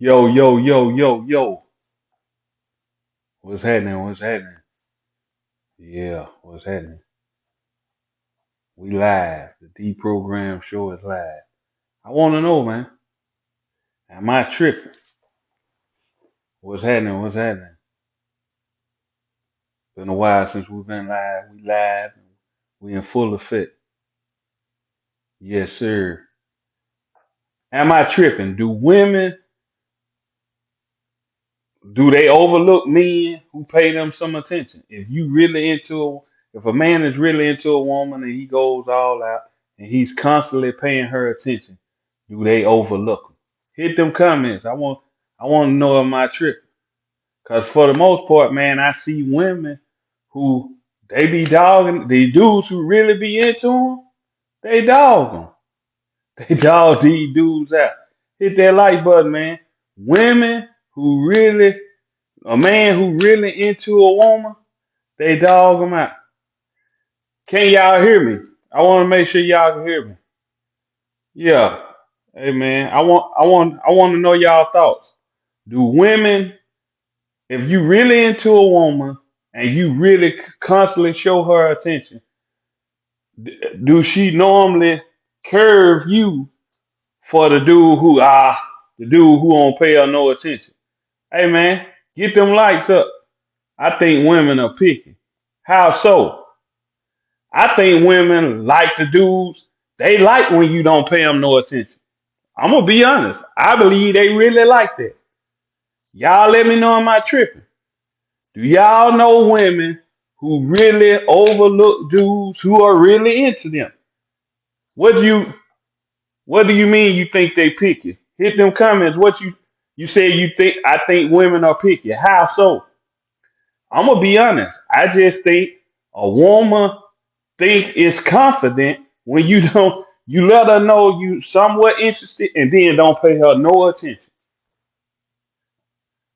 Yo, yo, yo, yo, yo. What's happening? What's happening? Yeah, what's happening? We live. The Deprogram show is live. I want to know, man. Am I tripping? What's happening? What's happening? Been a while since we've been live. We live. We in full effect. Yes, sir. Am I tripping? Do they overlook men who pay them some attention? If a man is really into a woman and he goes all out and he's constantly paying her attention, do they overlook him? Hit them comments. I want to know am I tripping? Cause for the most part, man, I see women who they be dogging the dudes who really be into them. They dog them. They dog these dudes out. Hit that like button, man. Women who really a man who really into a woman, they dog him out. Can y'all hear me? I want to make sure y'all can hear me. Yeah. Hey man, I want to know y'all thoughts. Do women, if you really into a woman and you really constantly show her attention, do she normally curve you for the dude who won't pay her no attention? Hey man, get them likes up. I think women are picky. How so? I think women like the dudes. They like when you don't pay them no attention. I'm gonna be honest. I believe they really like that. Y'all let me know am I tripping? Do y'all know women who really overlook dudes who are really into them? What do you What do you mean you think they picky? Hit them comments. You say you think I think women are picky. How so? I'm gonna be honest. I just think a woman think is confident when you let her know you somewhat interested and then don't pay her no attention.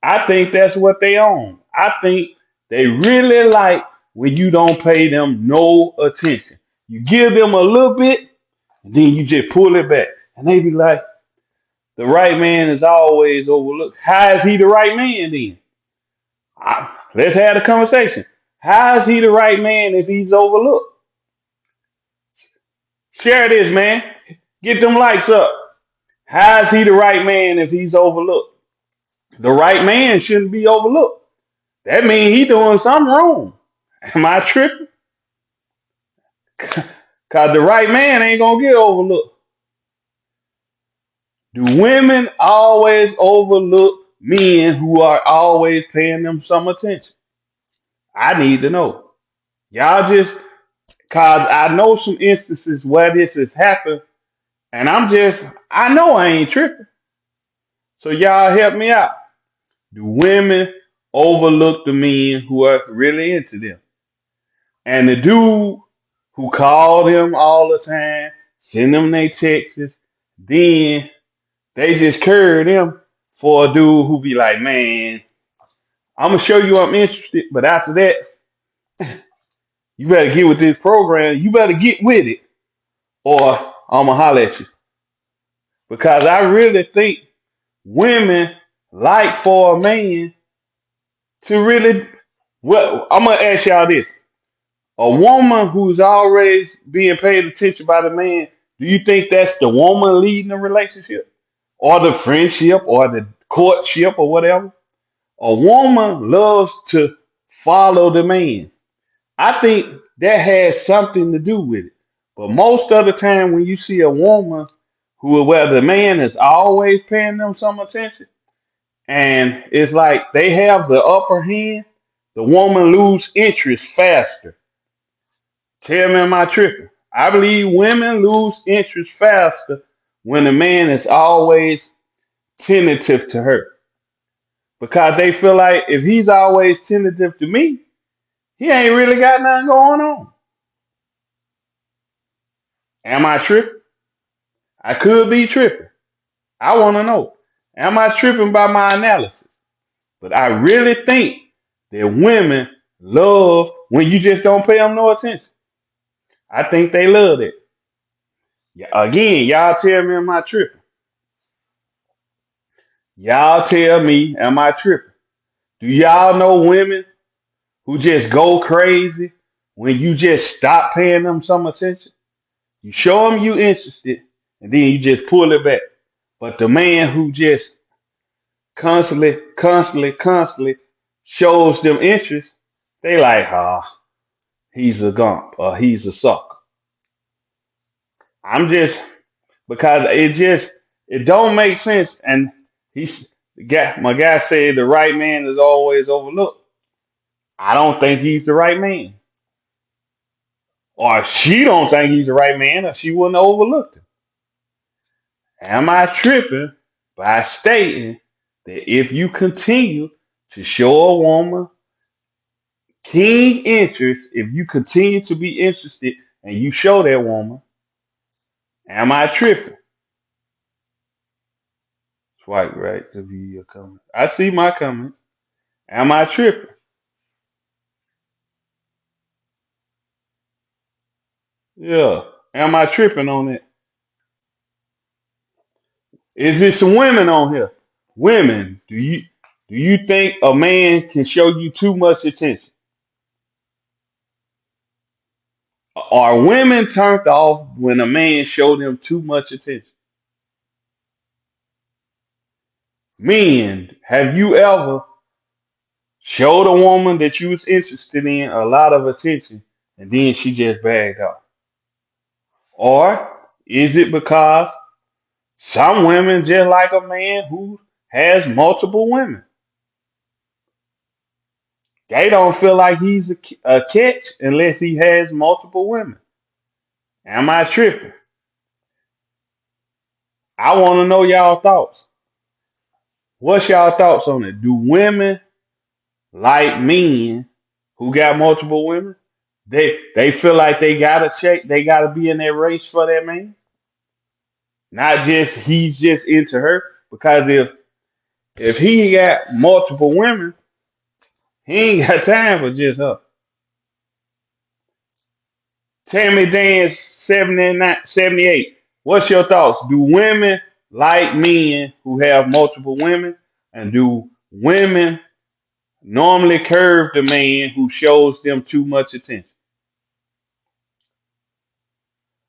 I think that's what they own. I think they really like when you don't pay them no attention. You give them a little bit, and then you just pull it back. And they be like, the right man is always overlooked. How is he the right man then? Let's have a conversation. How is he the right man if he's overlooked? Share this, man. Get them likes up. How is he the right man if he's overlooked? The right man shouldn't be overlooked. That means he doing something wrong. Am I tripping? Cause the right man ain't gonna get overlooked. Do women always overlook men who are always paying them some attention? I need to know. Y'all just cause I know some instances where this has happened, and I know I ain't tripping. So y'all help me out. Do women overlook the men who are really into them? And the dude who call them all the time, send them their texts, then they just curve them for a dude who be like, man, I'm gonna show you I'm interested, but after that, you better get with this program. You better get with it, or I'm gonna holler at you. Because I really think women like for a man to really. Well, I'm gonna ask y'all this: a woman who's always being paid attention by the man, do you think that's the woman leading the relationship or the friendship or the courtship or whatever? A woman loves to follow the man. I think that has something to do with it. But most of the time when you see a woman where the man is always paying them some attention and it's like they have the upper hand, the woman lose interest faster. Tell me, am I tripping? I believe women lose interest faster when the man is always tentative to her because they feel like if he's always tentative to me, he ain't really got nothing going on. Am I tripping? I could be tripping. I want to know. Am I tripping by my analysis? But I really think that women love when you just don't pay them no attention. I think they love it. Yeah, again, y'all tell me am I tripping? Y'all tell me, am I tripping? Do y'all know women who just go crazy when you just stop paying them some attention? You show them you interested, and then you just pull it back. But the man who just constantly shows them interest, they like, he's a gump or he's a sucker. I'm just because it don't make sense. And my guy said the right man is always overlooked. I don't think he's the right man, or if she don't think he's the right man, or she wouldn't have overlooked him. Am I tripping by stating that if you continue to show a woman keen interest, if you continue to be interested and you show that woman, am I tripping? Swipe right to view your comment. I see my comment. Am I tripping? Yeah. Am I tripping on it? Is there some women on here? Women, do you think a man can show you too much attention? Are women turned off when a man showed them too much attention? Men, have you ever showed a woman that you was interested in a lot of attention and then she just bagged off? Or is it because some women just like a man who has multiple women? They don't feel like he's a catch unless he has multiple women. Am I tripping? I want to know y'all thoughts. What's y'all thoughts on it? Do women like men who got multiple women? They feel like they gotta check, they gotta be in that race for that man. Not just he's just into her. Because if he got multiple women, he ain't got time for just her. Tammy Dance 79, 78. What's your thoughts? Do women like men who have multiple women? And do women normally curve the man who shows them too much attention?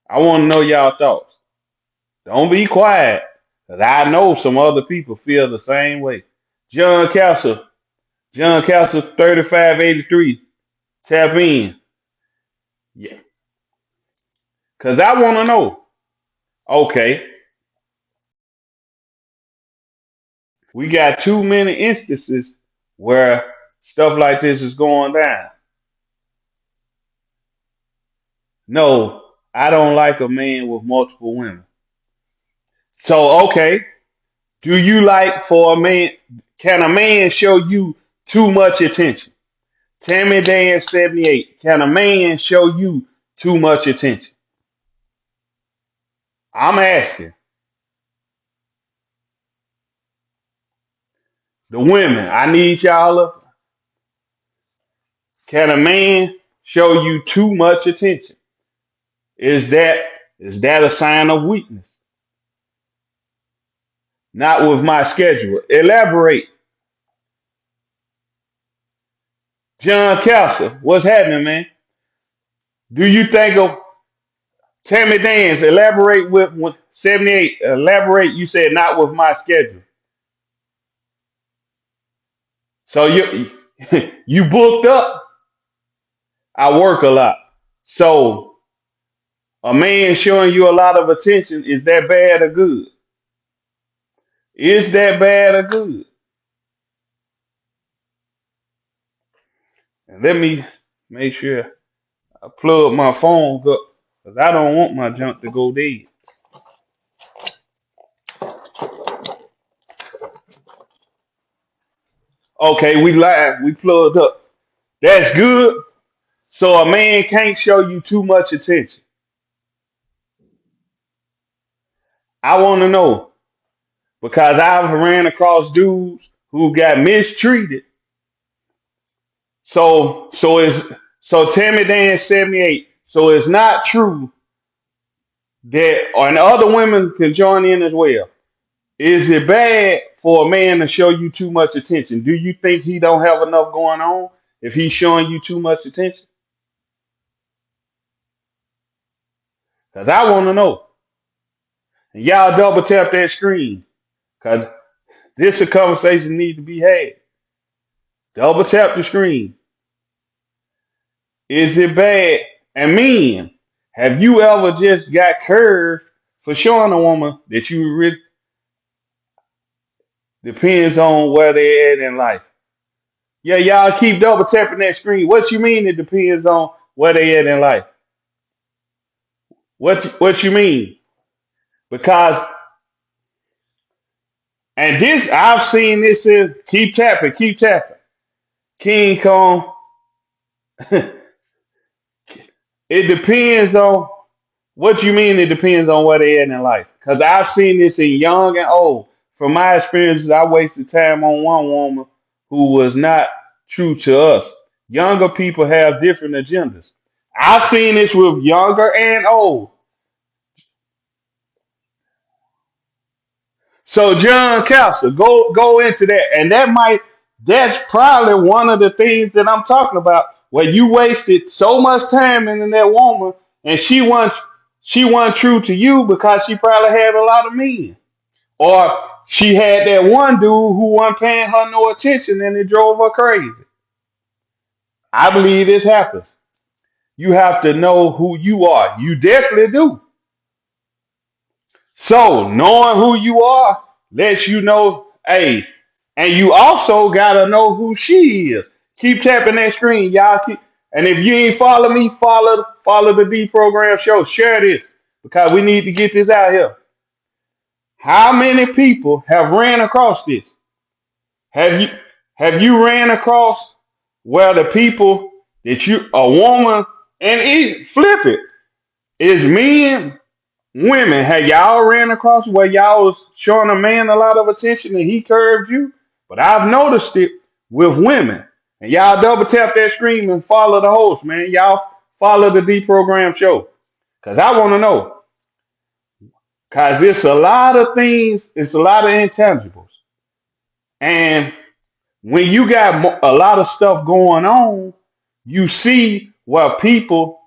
I want to know y'all thoughts. Don't be quiet, because I know some other people feel the same way. John Castle, John Castle 3583. Tap in. Yeah. Because I want to know. Okay, we got too many instances where stuff like this is going down. No, I don't like a man with multiple women. So, okay, do you like for a man, can a man show you too much attention? Tammy Dan 78, can a man show you too much attention? I'm asking the women, I need y'all up. Can a man show you too much attention? Is that is that a sign of weakness? Not with my schedule. Elaborate. John Castle, what's happening, man? Do you think of Tammy Dance? Elaborate with 78. Elaborate. You said not with my schedule. So you you booked up. I work a lot. So a man showing you a lot of attention, is that bad or good? Is that bad or good? And let me make sure I plug my phone up because I don't want my junk to go dead. Okay, we live. We plugged up. That's good. So a man can't show you too much attention. I want to know because I've ran across dudes who got mistreated. So Tammy Dan 78. So it's not true that, and other women can join in as well. Is it bad for a man to show you too much attention? Do you think he don't have enough going on if he's showing you too much attention? Because I want to know. And y'all double tap that screen. Because this a conversation need to be had. Double tap the screen. Is it bad? And men, have you ever just got curved for showing a woman that you really depends on where they at in life? Yeah, y'all keep double tapping that screen. What you mean it depends on where they at in life? What you mean? Because and this I've seen this in keep tapping. King Kong. It depends on what you mean. It depends on where they at in life. Because I've seen this in young and old. From my experiences, I wasted time on one woman who was not true to us. Younger people have different agendas. I've seen this with younger and old. So John Castle, go into that, and that's probably one of the things that I'm talking about, where you wasted so much time in that woman, and she wasn't true to you because she probably had a lot of men, or she had that one dude who wasn't paying her no attention, and it drove her crazy. I believe this happens. You have to know who you are. You definitely do. So knowing who you are lets you know, hey, and you also gotta know who she is. Keep tapping that screen, y'all. And if you ain't follow me, follow the Deprogram show. Share this because we need to get this out here. How many people have ran across this? Have you have you ran across where the people that you a woman and flip it is men. Women, have y'all ran across where y'all was showing a man a lot of attention and he curved you? But I've noticed it with women. And y'all double tap that screen and follow the host, man. Y'all follow the Deprogram show. Because I want to know. Because it's a lot of things, it's a lot of intangibles. And when you got a lot of stuff going on, you see where people,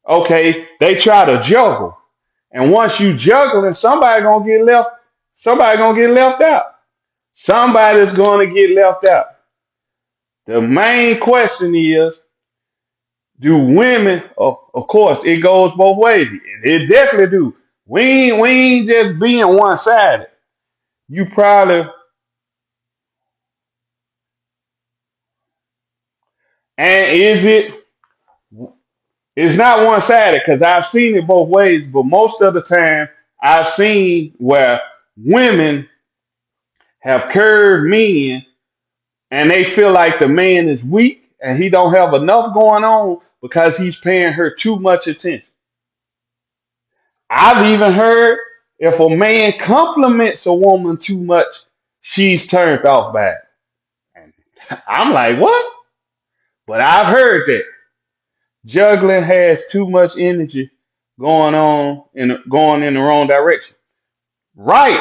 okay, they try to juggle. And once you juggling, somebody gonna get left out. Somebody's gonna get left out. The main question is, do women of course it goes both ways. It definitely do. We ain't just being one sided. You probably and is it's not one sided because I've seen it both ways, but most of the time I've seen where women have curved men and they feel like the man is weak and he don't have enough going on because he's paying her too much attention. I've even heard if a man compliments a woman too much, she's turned off by it. And I'm like, what? But I've heard that juggling has too much energy going in the wrong direction. Right.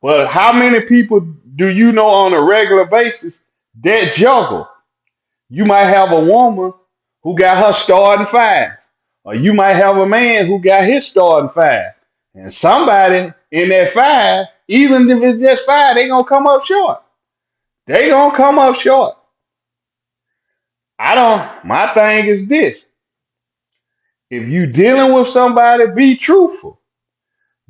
But how many people do you know on a regular basis that juggle? You might have a woman who got her starting five, or you might have a man who got his starting five. And somebody in that five, even if it's just five, they gonna come up short. They gonna come up short. I don't. My thing is this: if you dealing with somebody, be truthful.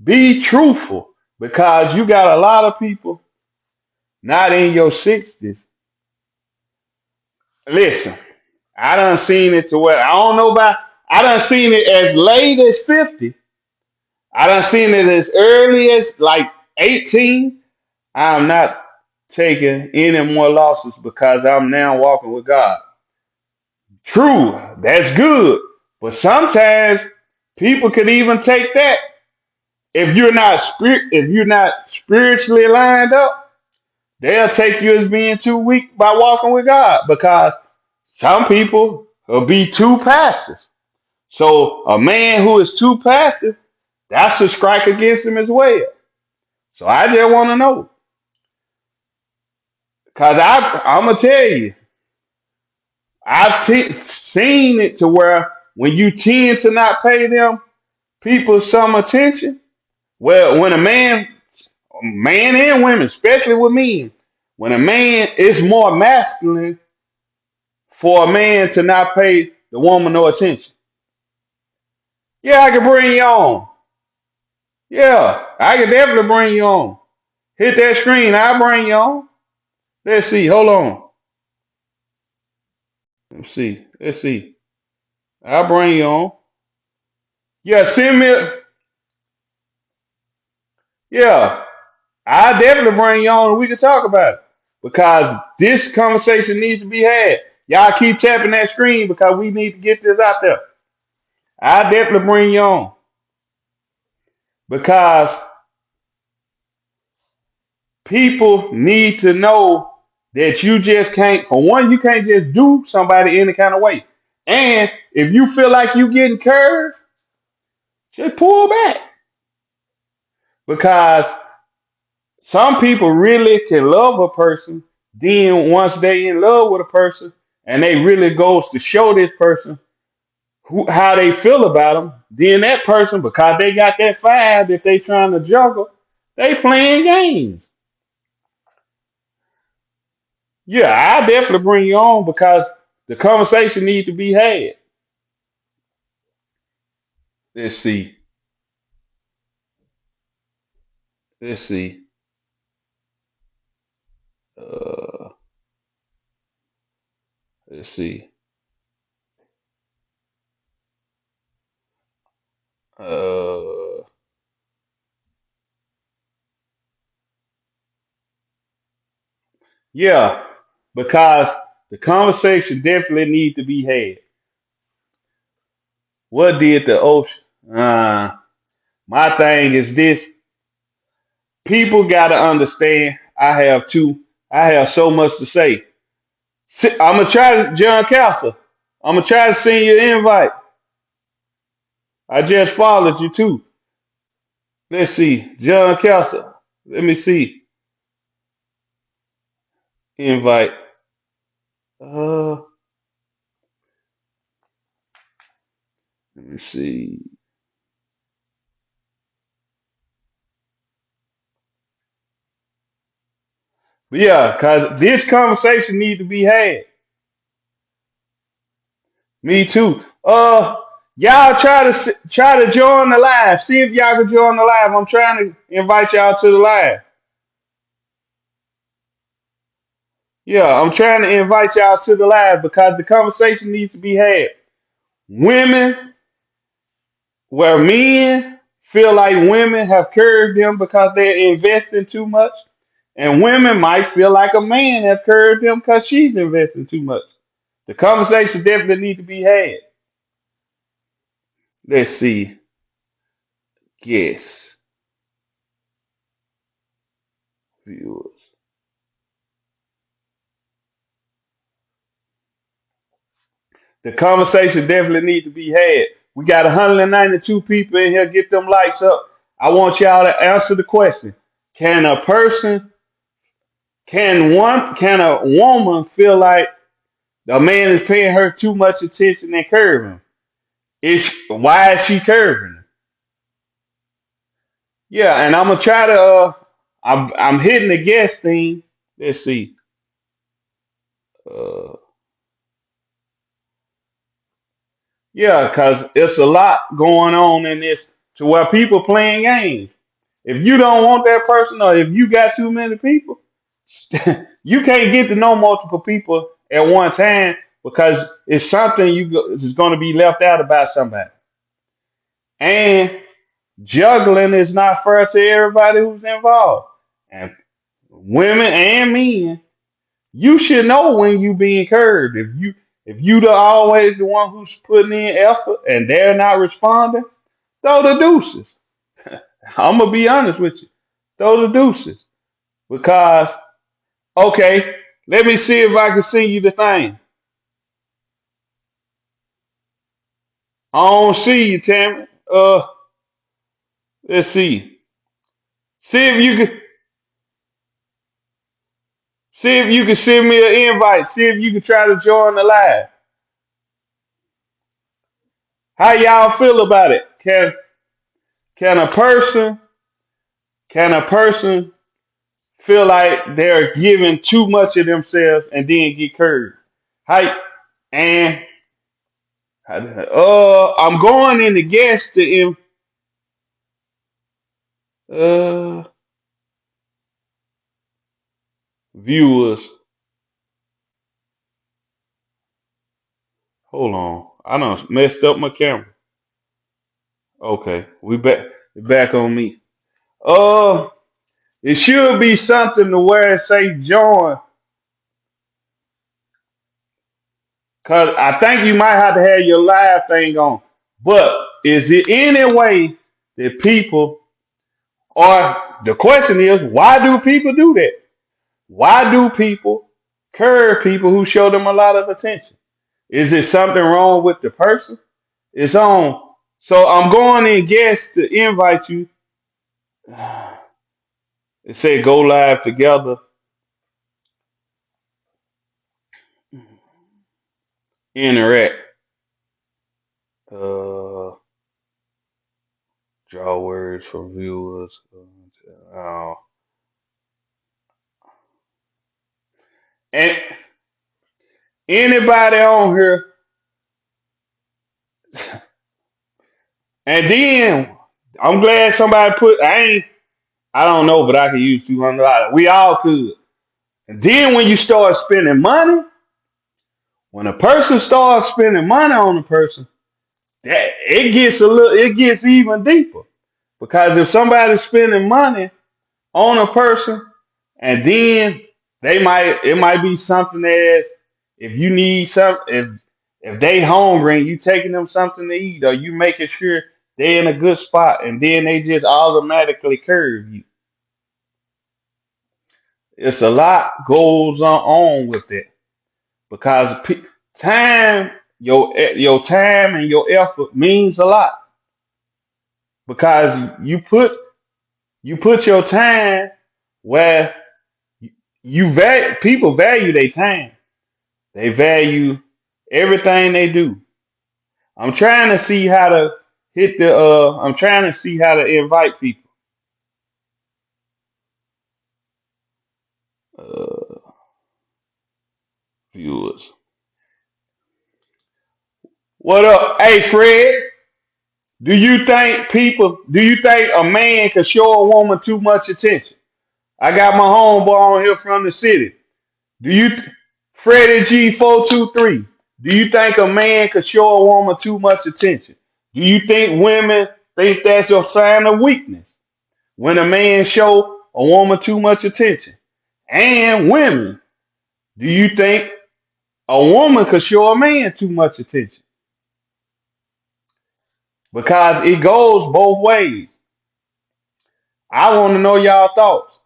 Be truthful, because you got a lot of people not in your sixties. Listen, I done seen it to where I don't know about. I done seen it as late as 50. I done seen it as early as like 18. I'm not taking any more losses because I'm now walking with God. True, that's good. But sometimes people could even take that if you're not spiritually lined up, they'll take you as being too weak by walking with God because some people will be too passive. So a man who is too passive, that's a strike against him as well. So I just want to know, cause I'm gonna tell you, seen it to where when you tend to not pay them people some attention, well, when a man and women, especially with men, when a man is more masculine for a man to not pay the woman no attention. Yeah, I can bring you on. Yeah, I can definitely bring you on. Hit that screen, I'll bring you on. Let's see. Hold on. Let's see. Let's see. I'll bring you on. Yeah, send me. Yeah, I definitely bring you on and we can talk about it. Because this conversation needs to be had. Y'all keep tapping that screen because we need to get this out there. I definitely bring you on. Because people need to know that you just can't, for one, you can't just do somebody any kind of way. And if you feel like you getting curved, just pull back. Because some people really can love a person, then once they in love with a person, and they really goes to show this person how they feel about them, then that person, because they got that fire that they trying to juggle, they playing games. Yeah, I definitely bring you on because the conversation need to be had. Let's see. Let's see. Uh, let's see. Uh, yeah, because the conversation definitely need to be had. What did the ocean? My thing is this: people got to understand. I have so much to say. I'm gonna try to, John Castle. I'm gonna try to send you an invite. I just followed you too. Let's see, John Castle. Let me see. Invite. Uh, let me see. But yeah, cause this conversation need to be had. Me too. Y'all try to join the live. See if y'all can join the live. I'm trying to invite y'all to the live. Yeah, I'm trying to invite y'all to the live because the conversation needs to be had. Women, where men feel like women have curved them because they're investing too much, and women might feel like a man has curved them because she's investing too much. The conversation definitely need to be had. Let's see. Yes, viewers. The conversation definitely need to be had. We got 192 people in here. Get them lights up. I want y'all to answer the question: Can a person, can a woman feel like the man is paying her too much attention and curving? Why is she curving? Yeah, and I'm gonna try to. I'm hitting the guest thing. Let's see. Uh, yeah, cause it's a lot going on in this to where people playing games. If you don't want that person, or if you got too many people, you can't get to know multiple people at one time because it's something is going to be left out about somebody. And juggling is not fair to everybody who's involved. And women and men, you should know when you being curved. If you always the one who's putting in effort and they're not responding, throw the deuces. I'm gonna be honest with you. Throw the deuces. Because okay, let me see if I can send you the thing. I don't see you, Tammy. Let's see. See if you can send me an invite. See if you can try to join the live. How y'all feel about it? Can a person can a person feel like they're giving too much of themselves and then get curved? How and I'm going in to guess the uh viewers. Hold on, I done messed up my camera. Okay, we back on me. Uh, it should be something to where it say join, cause I think you might have to have your live thing on. But is it any way that people, or the question is, why do people do that? Why do people curve people who show them a lot of attention? Is it something wrong with the person? It's on. So I'm going in guess to invite you. It said go live together. Interact. Uh, draw words from viewers. Uh, and anybody on here, and then I'm glad somebody put. I don't know, but I could use $200. We all could. And then when you start spending money, when a person starts spending money on a person, that it gets even deeper. Because if somebody's spending money on a person, and then it might be something as if you need something, if they hungry and you taking them something to eat, or you making sure they're in a good spot, and then they just automatically curve you. It's a lot goes on with it because time, your time and your effort means a lot because you put your time where people value their time. They value everything they do. I'm trying to see how to I'm trying to see how to invite people. Uh, viewers. What up? Hey Fred, do you think a man can show a woman too much attention? I got my homeboy on here from the city. Do you Freddie G423? Do you think a man could show a woman too much attention? Do you think women think that's a sign of weakness when a man show a woman too much attention? And women, do you think a woman could show a man too much attention? Because it goes both ways. I want to know y'all thoughts.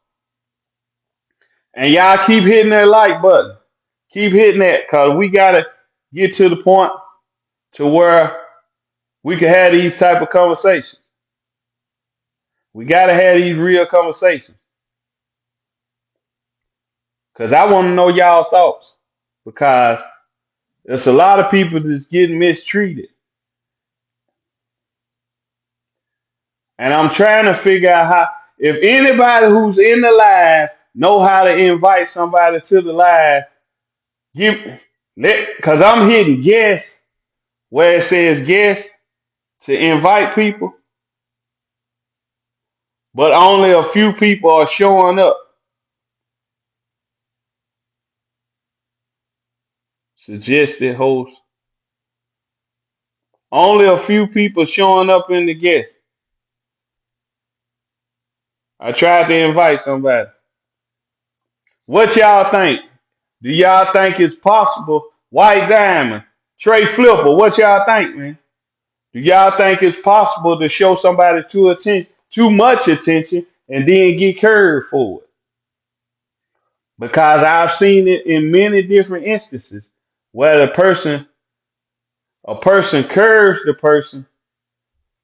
And y'all keep hitting that like button. Keep hitting that because we gotta get to the point to where we can have these type of conversations. We gotta have these real conversations. Cause I want to know y'all thoughts. Because there's a lot of people that's getting mistreated. And I'm trying to figure out how if anybody who's in the live know how to invite somebody to the live, give cause I'm hitting guess where it says guess to invite people, but only a few people are showing up. Suggested host. Only a few people showing up in the guest. I tried to invite somebody. What y'all think? Do y'all think it's possible? White Diamond, Trey Flipper, what y'all think, man? Do y'all think it's possible to show somebody too much attention, and then get curved for it? Because I've seen it in many different instances where a person curves the person,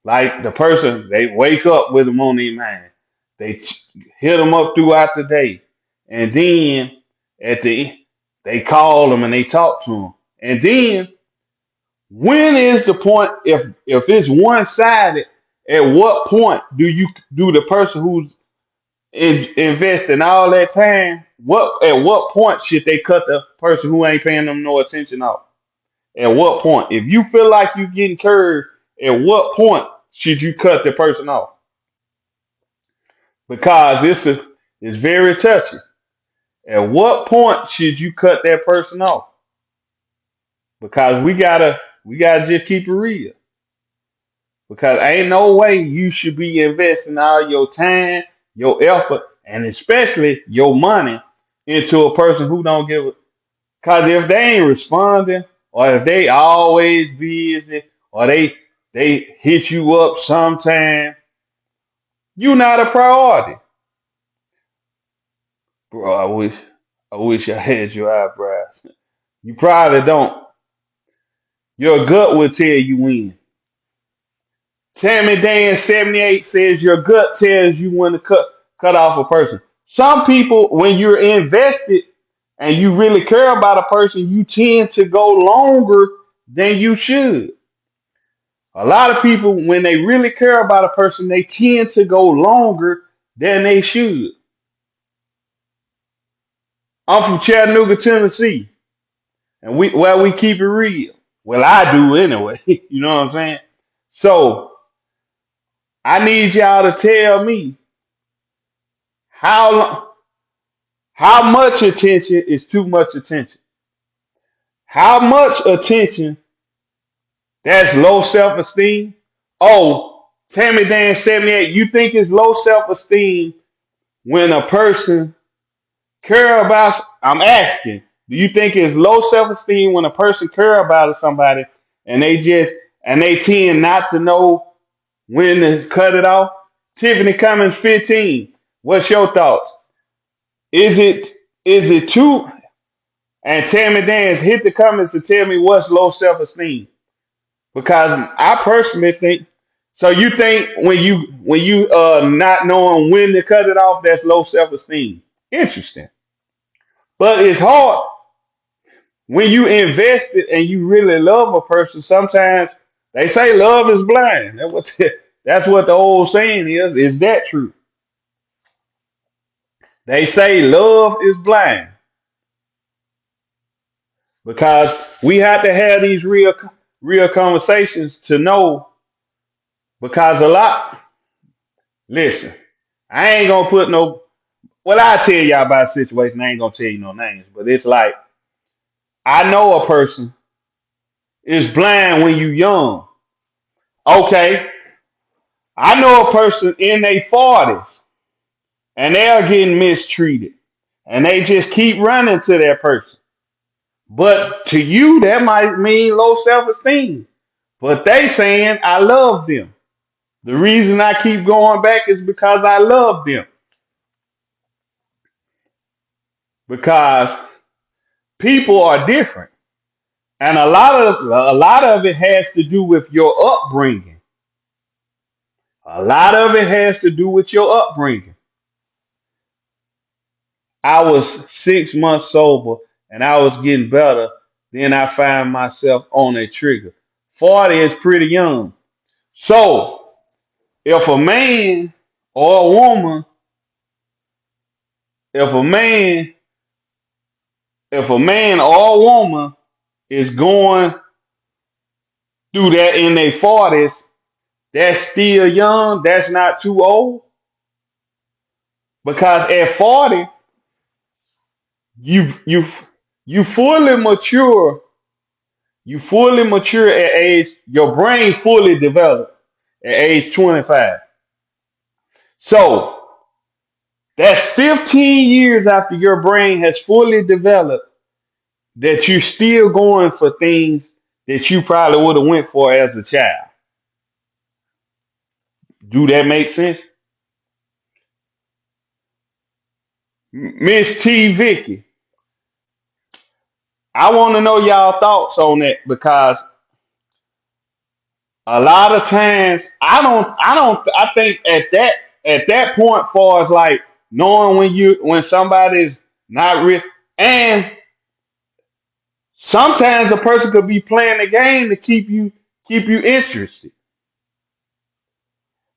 like the person they wake up with them on their mind. They hit them up throughout the day, and then at the end, they call them and they talk to them. And then when is the point if it's one sided? At what point do the person who's investing all that time? What point should they cut the person who ain't paying them no attention off? At what point? If you feel like you're getting curved, at what point should you cut the person off? Because it's very touchy. At what point should you cut that person off? Because we gotta just keep it real. Because ain't no way you should be investing all your time, your effort, and especially your money into a person who don't give a. Because if they ain't responding, or if they always busy, or they hit you up sometime, you not a priority. Bro, I wish I had your eyebrows. You probably don't. Your gut will tell you when. Tammy Dan 78 says your gut tells you when to cut off a person. Some people, when you're invested and you really care about a person, you tend to go longer than you should. A lot of people, when they really care about a person, they tend to go longer than they should. I'm from Chattanooga, Tennessee, and we keep it real. Well, I do anyway. You know what I'm saying? So I need y'all to tell me how how much attention is too much attention. How much attention that's low self esteem. Oh, Tammy Dan 78, you think it's low self esteem when a person care about? I'm asking, do you think it's low self esteem when a person care about somebody and they tend not to know when to cut it off? Tiffany Cummings 15. What's your thoughts? Is it too? And Tammy Dance hit the comments to tell me what's low self esteem because I personally think. So you think when you not knowing when to cut it off, that's low self esteem. Interesting, but it's hard when you invest it and you really love a person. Sometimes they say love is blind. That's what the old saying is. Is that true? They say love is blind because we have to have these real conversations to know. Because a lot, listen, I ain't gonna put no. Well, I tell y'all about a situation. I ain't gonna tell you no names, but it's like I know a person is blind when you young. Okay, I know a person in their 40s and they are getting mistreated, and they just keep running to that person. But to you, that might mean low self esteem. But they saying I love them. The reason I keep going back is because I love them. Because people are different, and a lot of it has to do with your upbringing. A lot of it has to do with your upbringing. I was 6 months sober, and I was getting better. Then I find myself on a trigger. 40 is pretty young. So if a man or a woman, if a man, if a man or a woman is going through that in their 40s, that's still young. That's not too old. Because at 40, you you you fully mature. You fully mature at age. Your brain fully developed at age 25. So that's 15 years after your brain has fully developed that you're still going for things that you probably would have went for as a child. Do that make sense? Miss T Vicky, I want to know y'all thoughts on that because a lot of times I think at that at that point, far as like knowing when somebody's not real, and sometimes a person could be playing the game to keep you interested.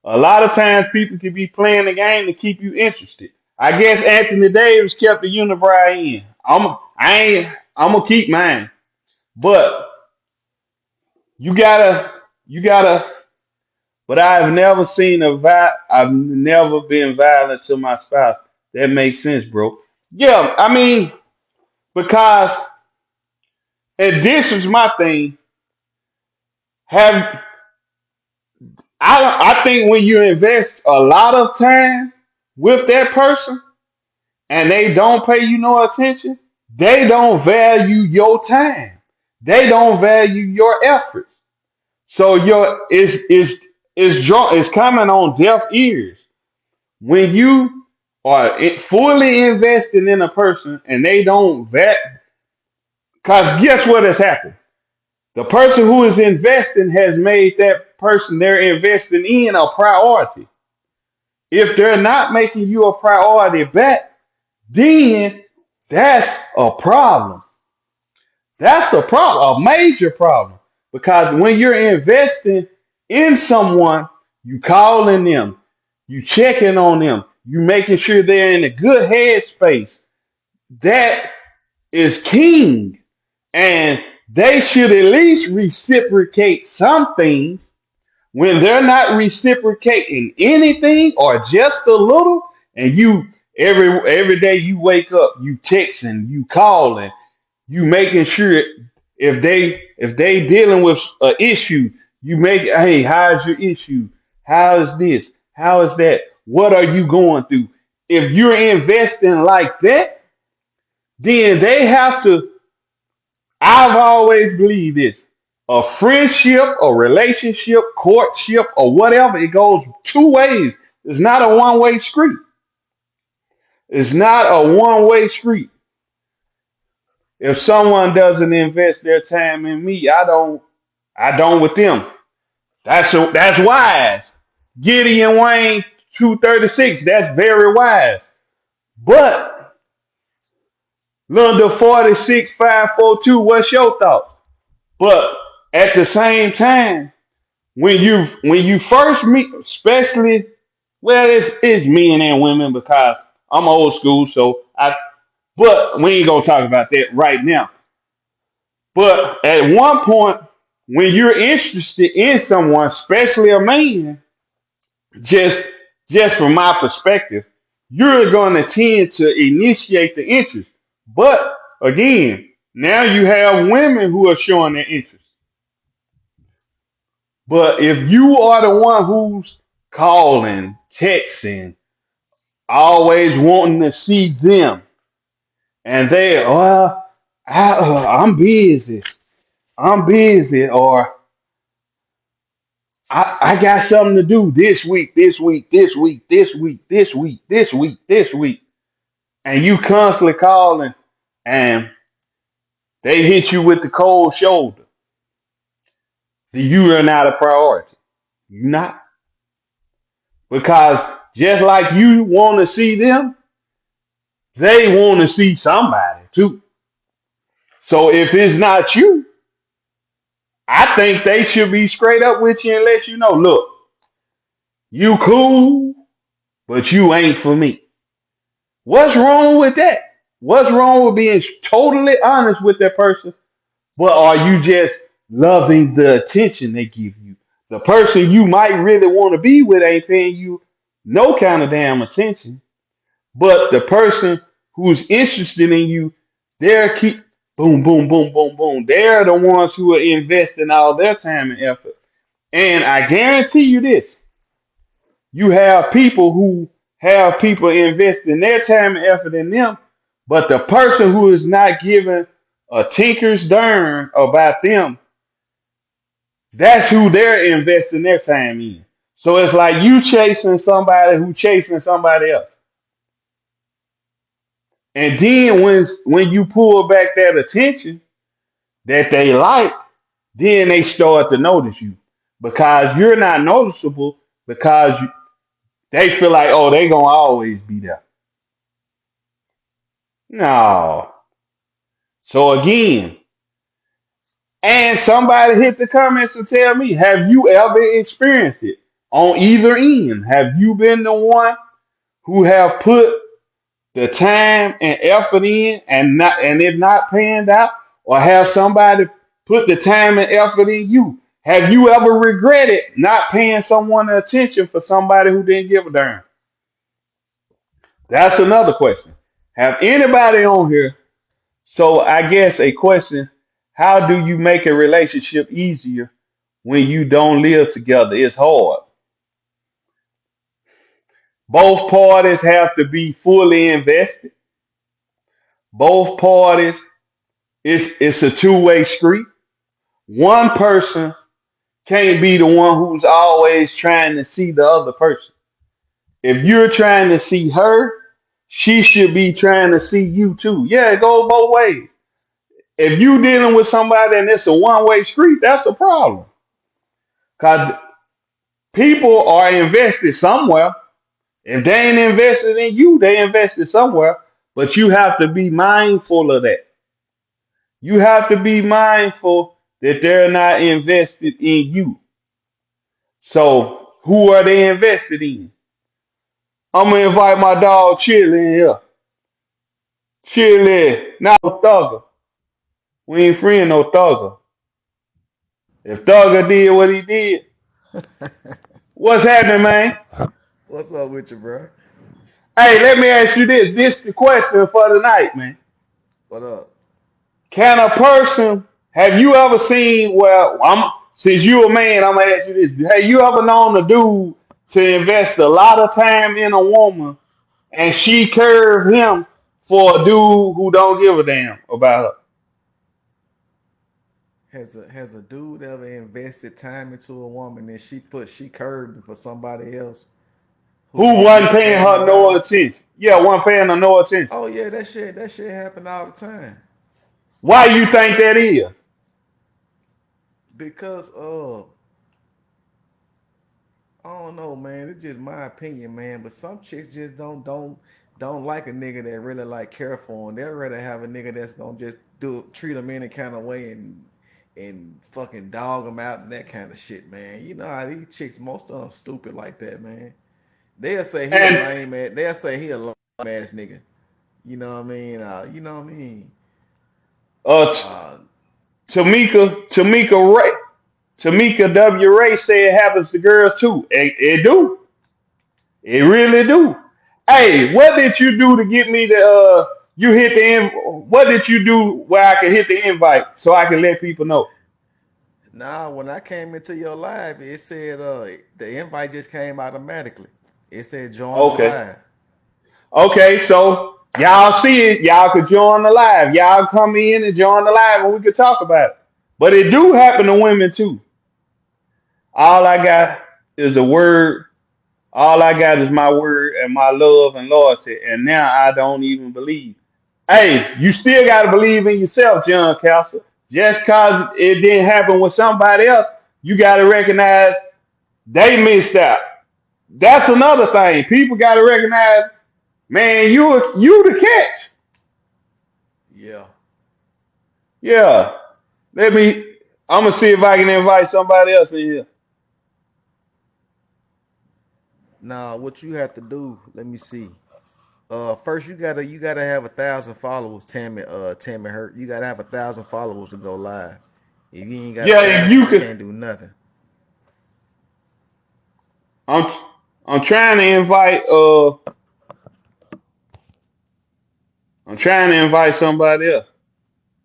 A lot of times people can be playing the game to keep you interested. I guess Anthony Davis kept the unibrow in. I'm gonna keep mine, but you gotta. But I've never seen I've never been violent to my spouse. That makes sense, bro. Yeah, I mean because and this is my thing. Have I think when you invest a lot of time with that person and they don't pay you no attention, they don't value your time. They don't value your efforts. So your is coming on deaf ears when you are fully invested in a person and they don't vet. Because guess what has happened? The person who is investing has made that person they're investing in a priority. If they're not making you a priority back, then that's a problem. That's a problem, a major problem. Because when you're investing in someone, you calling them, you checking on them, you making sure they're in a good headspace. That is king. And they should at least reciprocate some things. When they're not reciprocating anything or just a little, and you every day you wake up, you texting, you calling, you making sure if they dealing with an issue, you make hey, how's your issue? How is this? How is that? What are you going through? If you're investing like that, then they have to. I've always believed this. A friendship, a relationship, courtship, or whatever, it goes two ways. It's not a one-way street. It's not a one-way street. If someone doesn't invest their time in me, I don't with them. That's wise. Gideon Wayne 236, that's very wise. But Linda 46542, what's your thoughts? But at the same time, when you first meet, especially well, it's men and women because I'm old school, so I. But we ain't gonna talk about that right now. But at one point, when you're interested in someone, especially a man, just just from my perspective, you're going to tend to initiate the interest. But again, now you have women who are showing their interest. But if you are the one who's calling, texting, always wanting to see them, and they, I'm busy, or I got something to do this week, this week, this week, this week, this week, this week, this week, and you constantly calling, and they hit you with the cold shoulder, you are not a priority. You're not. Because just like you want to see them, they want to see somebody too. So if it's not you, I think they should be straight up with you and let you know, look, you cool, but you ain't for me. What's wrong with that? What's wrong with being totally honest with that person? But are you just loving the attention they give you? The person you might really want to be with ain't paying you no kind of damn attention. But the person who's interested in you, they're keep boom, boom, boom, boom, boom. They're the ones who are investing all their time and effort. And I guarantee you this: you have people who have people investing their time and effort in them, but the person who is not giving a tinker's darn about them, that's who they're investing their time in. So it's like you chasing somebody who chasing somebody else. And then when you pull back that attention that they like, then they start to notice you because you're not noticeable because They feel like, oh, they gonna always be there. No. So again, and somebody hit the comments and tell me, have you ever experienced it on either end? Have you been the one who have put the time and effort in and it not panned out, or have somebody put the time and effort in you? Have you ever regretted not paying someone attention for somebody who didn't give a damn? That's another question. Have anybody on here? So I guess a question: how do you make a relationship easier when you don't live together? It's hard. Both parties have to be fully invested. Both parties, it's a two-way street. One person can't be the one who's always trying to see the other person. If you're trying to see her, she should be trying to see you too. Yeah, it goes both ways. If you dealing with somebody and it's a one-way street, that's the problem. Cause people are invested somewhere. If they ain't invested in you, they invested somewhere. But you have to be mindful of that. You have to be mindful that they're not invested in you. So who are they invested in? I'm gonna invite my dog Chili in here. Chili, not no Thugger. We ain't friend no Thugger. If Thugger did what he did, what's happening, man? What's up with you, bro? Hey, let me ask you this. This the question for the night, man. What up? Can a person have you ever seen well I'm since you a man, I'm gonna ask you this. Have you ever known a dude to invest a lot of time in a woman and she curved him for a dude who don't give a damn about her? Has a dude ever invested time into a woman and she curved for somebody else who Who didn't wasn't give a paying damn her about no her? attention? Yeah, wasn't paying her no attention. Oh yeah, that shit happen all the time. Why you think that is? Because I don't know, man. It's just my opinion, man. But some chicks just don't like a nigga that really like care for them. They'd rather have a nigga that's gonna just treat them any kind of way and fucking dog them out and that kind of shit, man. You know how these chicks, most of them stupid like that, man. They'll say he a And lame ass. They'll say he a lame ass nigga. You know what I mean? You know what I mean? uh Uh, Tamika Ray Tamika W. Ray said it happens to girls too. It do. It really do. Hey, what did you do to get me to you hit the what did you do where I can hit the invite so I can let people know? Nah, when I came into your live, it said the invite just came automatically. It said join the Okay. live. Okay, so y'all see it, y'all could join the live. Y'all come in and join the live and we could talk about it. But it do happen to women too. All I got is a word. All I got is my word and my love and loyalty. And now I don't even believe. Hey, you still got to believe in yourself, John Castle. Just because it didn't happen with somebody else, you got to recognize they missed out. That's another thing. People got to recognize, man, you the catch. Yeah. Yeah. Let me. I'm gonna see if I can invite somebody else in here. Now, what you have to do? Let me see. First you gotta have 1,000 followers. Tammy Hurt. You gotta have 1,000 followers to go live. If you ain't got a Yeah, if thousand, you you could. can't do nothing. I'm I'm trying to invite. I'm trying to invite somebody else.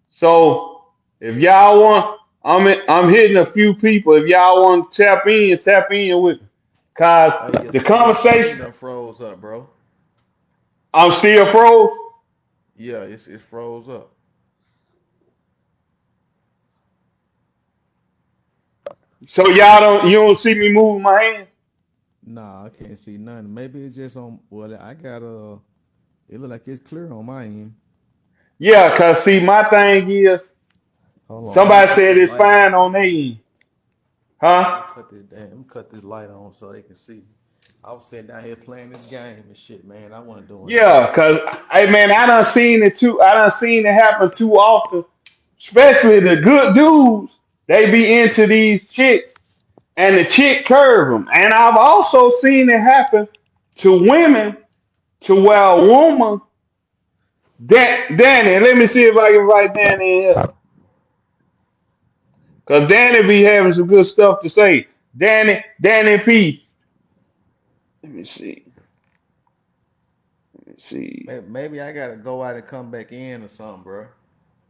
So if y'all want, I'm hitting a few people. If y'all want to tap in with me. Cause Hey, the your conversation, screen done froze up, bro. I'm still froze. Yeah, it's froze up. So you don't see me moving my hand. Nah, I can't see nothing. Maybe it's just on. Well, I got it look like it's clear on my end. Yeah, cause see, my thing is Hold on, let me somebody cut said this it's light on. fine on their end, huh? Let me cut this light on so they can see. I was sitting down here playing this game and shit, man. I wasn't doing nothing. Yeah, cause hey man, I done seen it too. I done seen it happen too often. Especially the good dudes, they be into these chicks, and the chick curve them. And I've also seen it happen to women, to where a woman, Danny, let me see if I can write Danny in here, cause Danny be having some good stuff to say. Danny P. Let me see. Let me see. Maybe I gotta go out and come back in or something, bro.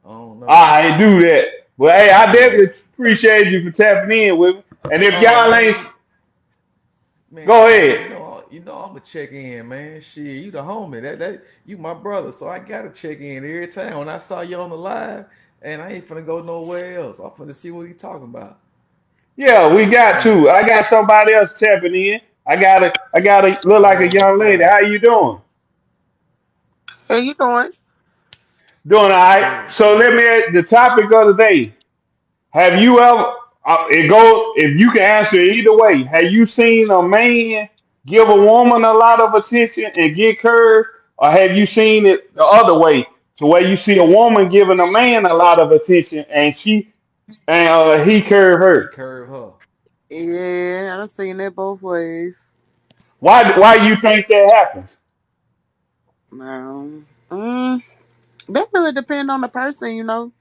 I don't know. I do that. But hey, I Yeah. definitely appreciate you for tapping in with me. And if Oh y'all man, ain't, go man, ahead. you know I'ma check in, man. Shit, you the homie. That you my brother, so I gotta check in every time. When I saw you on the live, and I ain't finna go nowhere else. I'm finna see what he talking about. Yeah, we got Shit, to. I got somebody else tapping in. I gotta look like a call the young lady. fly. How you doing? How you doing? Doing all right. Good, So good. let me ask the topic of the day. Have you ever it go if you can answer it either way, have you seen a man give a woman a lot of attention and get curved? Or have you seen it the other way to where you see a woman giving a man a lot of attention and he curved He her? curved her Yeah, I done seen that both ways. Why you think that happens? Um, mm, that really depend on the person, you know.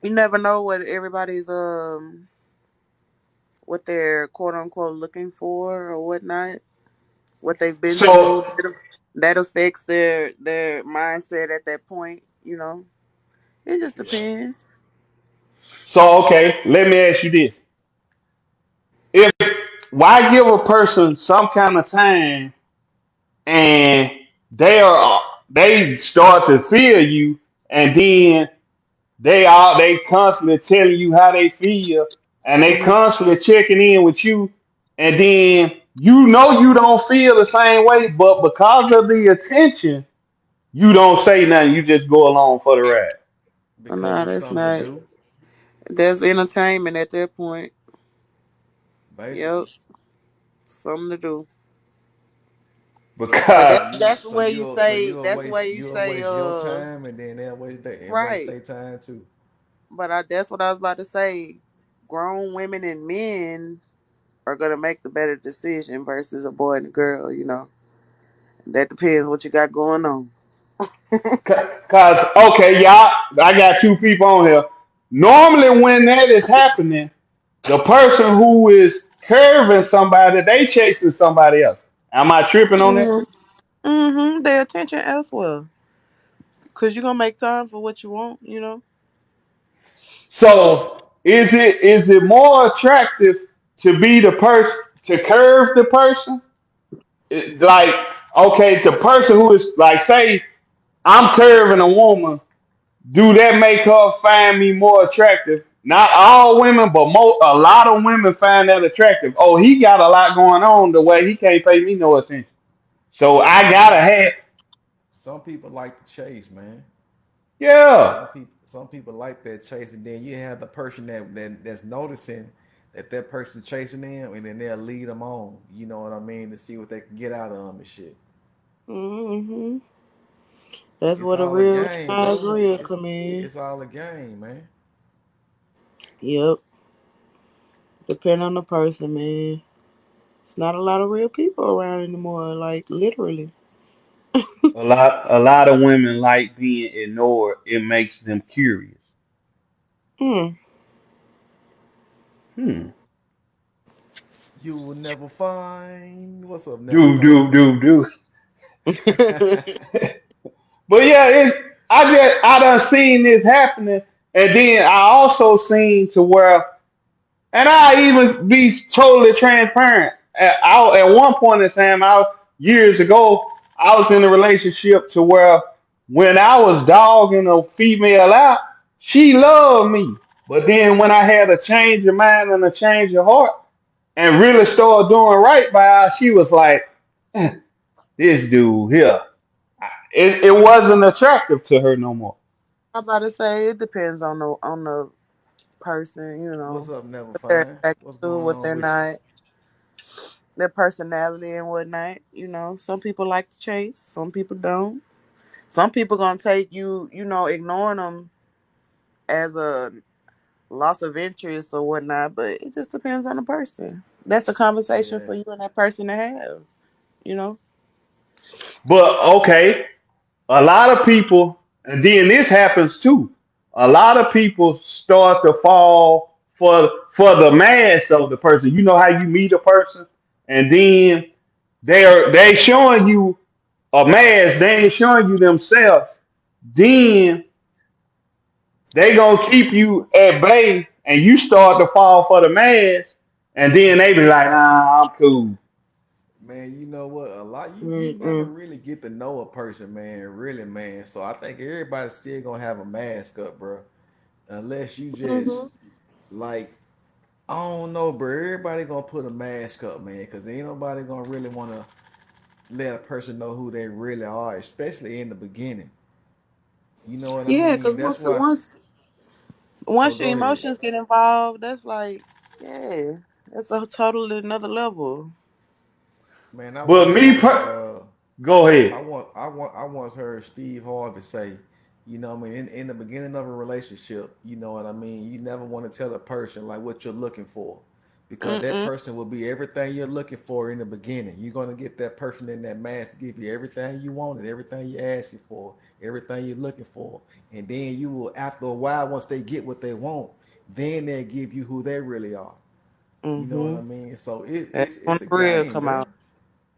You never know what everybody's what they're quote unquote looking for or whatnot, what they've been through. So That affects their mindset at that point, you know. It just depends. so okay, let me ask you this. If why give a person some kind of time and they start to feel you, and then they constantly telling you how they feel, and they Hmm. constantly checking in with you, and then you know you don't feel the same way, but because of the attention, you don't say nothing. You just go along for the ride. because No, it's that's something to not. do, There's entertainment at that point. basically. Yep, something to do. But Because that's the way you So say. That's the way you you'll say. waste your time, and then they'll waste Right. their time too. But that's what I was about to say. Grown women and men are gonna make the better decision versus a boy and a girl. You know, that depends what you got going on. Cause okay, y'all, I got two people on here. Normally, when that is happening, the person who is curving somebody, they chasing somebody else. Am I tripping on that? Hmm. Hmm. Their attention elsewhere, cause you're gonna make time for what you want. You know. So is it more attractive to be the person to curve the person? Like okay, the person who is like say I'm curving a woman. Do that make her find me more attractive? Not all women, but a lot of women find that attractive. Oh, he got a lot going on the way he can't pay me no attention. So I Some gotta people have, some people like to chase, man. yeah. Some people like that chase, and then you have the person that's noticing that person chasing them, and then they'll lead them on. You know what I mean, to see what they can get out of them and shit. Hmm. That's It's where the all a real game, guys bro. real come in. It's all a game, man. Yep. Depend on the person, man. It's not a lot of real people around anymore. Like literally. A lot of women like being ignored. It makes them curious. Hmm. Hmm. You will never find. What's up? Never Do do find. do do. But yeah, I done seen this happening, and then I also seen to where. And I even be totally transparent. At one point in time, years ago, I was in a relationship to where when I was dogging a female out, she loved me. But then when I had a change of mind and a change of heart and really started doing right by her, she was like, "Eh, this dude here." It wasn't attractive to her no more. I'm about to say it depends on the person, you What's know, up? Never what they're find. attracted What's to, going what on they're with you? not. their personality and whatnot. You know, some people like to chase, some people don't. Some people gonna take you, ignoring them as a loss of interest or whatnot. But it just depends on the person. That's a conversation Yeah, for you and that person to have. You know. But okay, a lot of people, and then this happens too. A lot of people start to fall for the mask of the person. You know how you meet a person, and then they showing you a mask. They ain't showing you themselves. Then they gonna keep you at bay, and you start to fall for the mask, and then they be like, "Nah, I'm cool." man. You know what? A lot you never Mm-mm. really get to know a person, man. Really, man. So I think everybody's still gonna have a mask up, bro. Unless you just Mhm. like I don't know, bro. Everybody gonna put a mask up, man, because ain't nobody gonna really wanna let a person know who they really are, especially in the beginning. You know what I Yeah, mean? because That's once why. once Oh, once your go ahead. emotions get involved, that's like, yeah, that's a totally another level. Man, But go ahead. I once heard Steve Harvey say, you know what I mean, in the beginning of a relationship, you know what I mean, you never want to tell a person like what you're looking for. Because that Mm-mm. person will be everything you're looking for in the beginning. You're gonna get that person in that mask to give you everything you wanted, everything you asking for, everything you're looking for. And then you will after a while, once they get what they want, then they'll give you who they really are. You know what Mm-hmm. I mean? So That's when it's a the real game, come bro. out.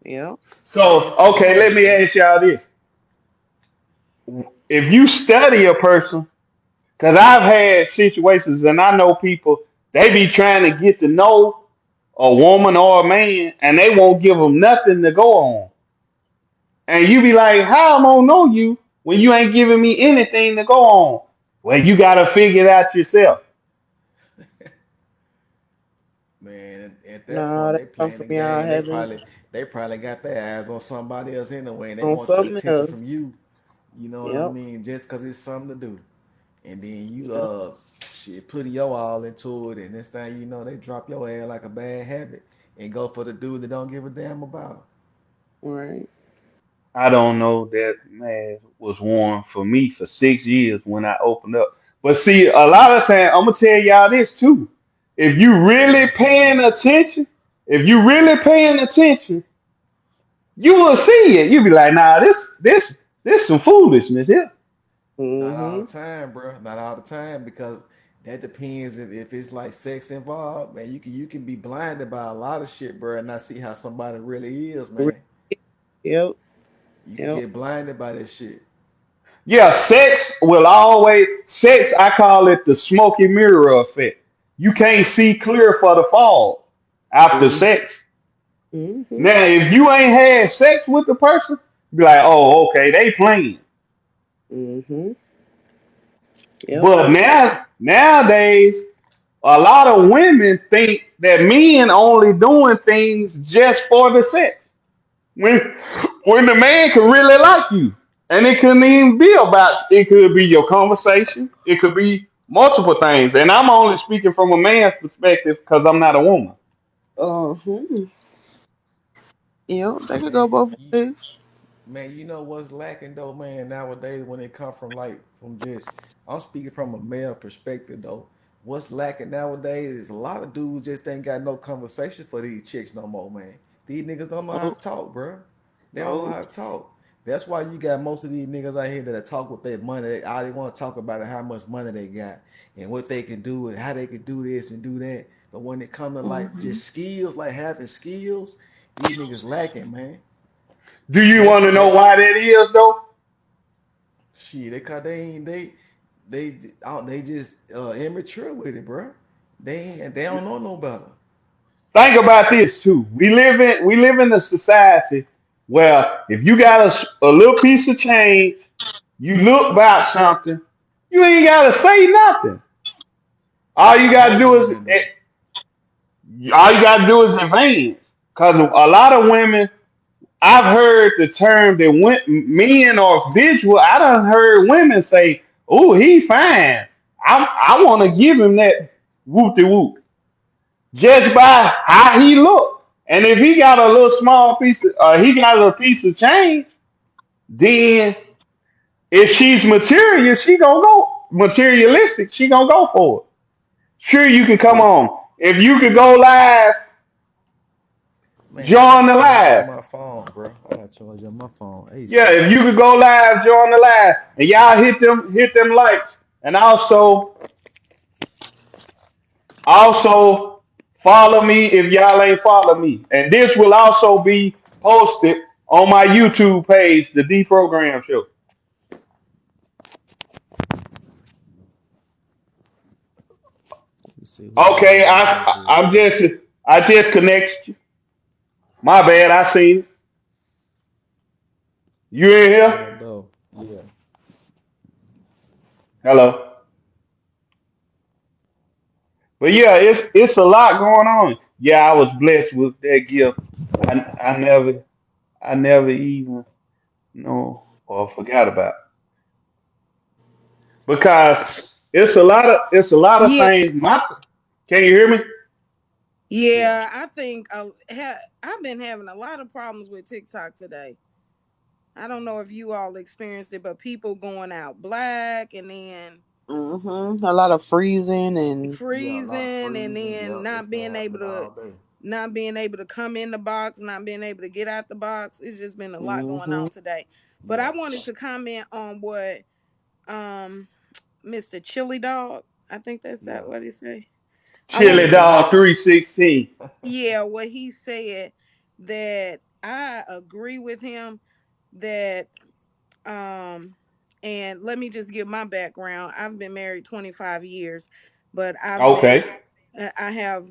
Yep. Yeah, So it's a okay, let game, me man. ask y'all this: if you study a person, because I've had situations, and I know people, they be trying to get to know a woman or a man, and they won't give them nothing to go on, and you be like, "How am I gonna know you when you ain't giving me anything to go on?" Well, you gotta figure it out yourself. Man, at that No, point that they come playing from the y'all game. having They probably got their eyes on somebody else anyway, and they on want the something attention else. from you. You know what I Yep. mean? Just cause it's something to do, and then you Yep. shit putting your all into it, and this thing you know they drop your ass like a bad habit and go for the dude that don't give a damn about Right. I don't know. That man was worn for me for 6 years when I opened up. But see, a lot of time I'm gonna tell y'all this too. If you them. See what really I'm saying? paying attention, if you really paying attention, you will see it. You'll be like, nah, this some foolishness here. Not all the Mm-hmm. time, bro. Not all the time because that depends if it's like sex involved, man. You can be blinded by a lot of shit, bro, and not see how somebody really is, man. Yep. You can Yep. get blinded by that shit. Yeah, sex, I call it the smoky mirror effect. You can't see clear for the fall after sex. Mm-hmm. Now, if you ain't had sex with the person, be like, oh, okay, they playing. Mm-hmm. Yep. But nowadays, a lot of women think that men only doing things just for the sex. When when the man can really like you. And it couldn't even be about it could be your conversation. It could be multiple things. And I'm only speaking from a man's perspective because I'm not a woman. Uh-huh. Yep. They could go Man, both you, ways. Man, you know what's lacking though, man, nowadays when it come from like from just I'm speaking from a male perspective though. What's lacking nowadays is a lot of dudes just ain't got no conversation for these chicks no more, man. These niggas don't know how Oh, to talk, bro. They don't know oh. how to talk. That's why you got most of these niggas out here that talk with their money. All they want to talk about is how much money they got and what they can do and how they can do this and do that. But when it come to like Mm-hmm. just skills, like having skills, these niggas lacking, man. Do you That's want to know that why that is though? Shit, they cause they ain't they just immature with it, bro. They don't know no better. Think about this too. We live in a society where if you got a little piece of change, you look about something, you ain't gotta say nothing. All you gotta Most do is women do. advance. Cause a lot of women, I've heard the term that men are visual. I done heard women say, "Oh, he fine. I want to give him that whoop de whoop just by how he look." And if he got a little small piece of, he got a piece of change, then if she's material, she gonna go materialistic. She gonna go for it. Sure, you can come on. If you could go live, Man, I join gotta the charge up live. my phone, bro. I gotta charge up my phone Yeah, ASAP. if you could go live, join the live, and y'all hit them likes, and also follow me if y'all ain't follow me, and this will also be posted on my YouTube page, the Deprogram Show. Let's see who all Okay, in here real I'm quick. just I just connected you. My bad, I seen it. You in What here? up, though? Yeah. Hello. But yeah, it's a lot going on. Yeah, I was blessed with that gift. I never even know or forgot about because it's a lot of Yeah, things. Can you hear me? Yeah. yeah. I think I've been having a lot of problems with TikTok today. I don't know if you all experienced it, but people going out black and then a lot of freezing and Yeah, a lot of freezing and freezing. then Yep, that's been happening all day. not being able to come in the box, not being able to get out the box. It's just been a lot going Mm-hmm. on today. But I Yeah. wanted to comment on what um Mr. Chili Dog, I think that's Yeah. that what he say. I Chili wanted to Chili. Dog 316. yeah, what he said that I agree with him that um and let me just give my background. I've been married 25 years, but Okay. I have,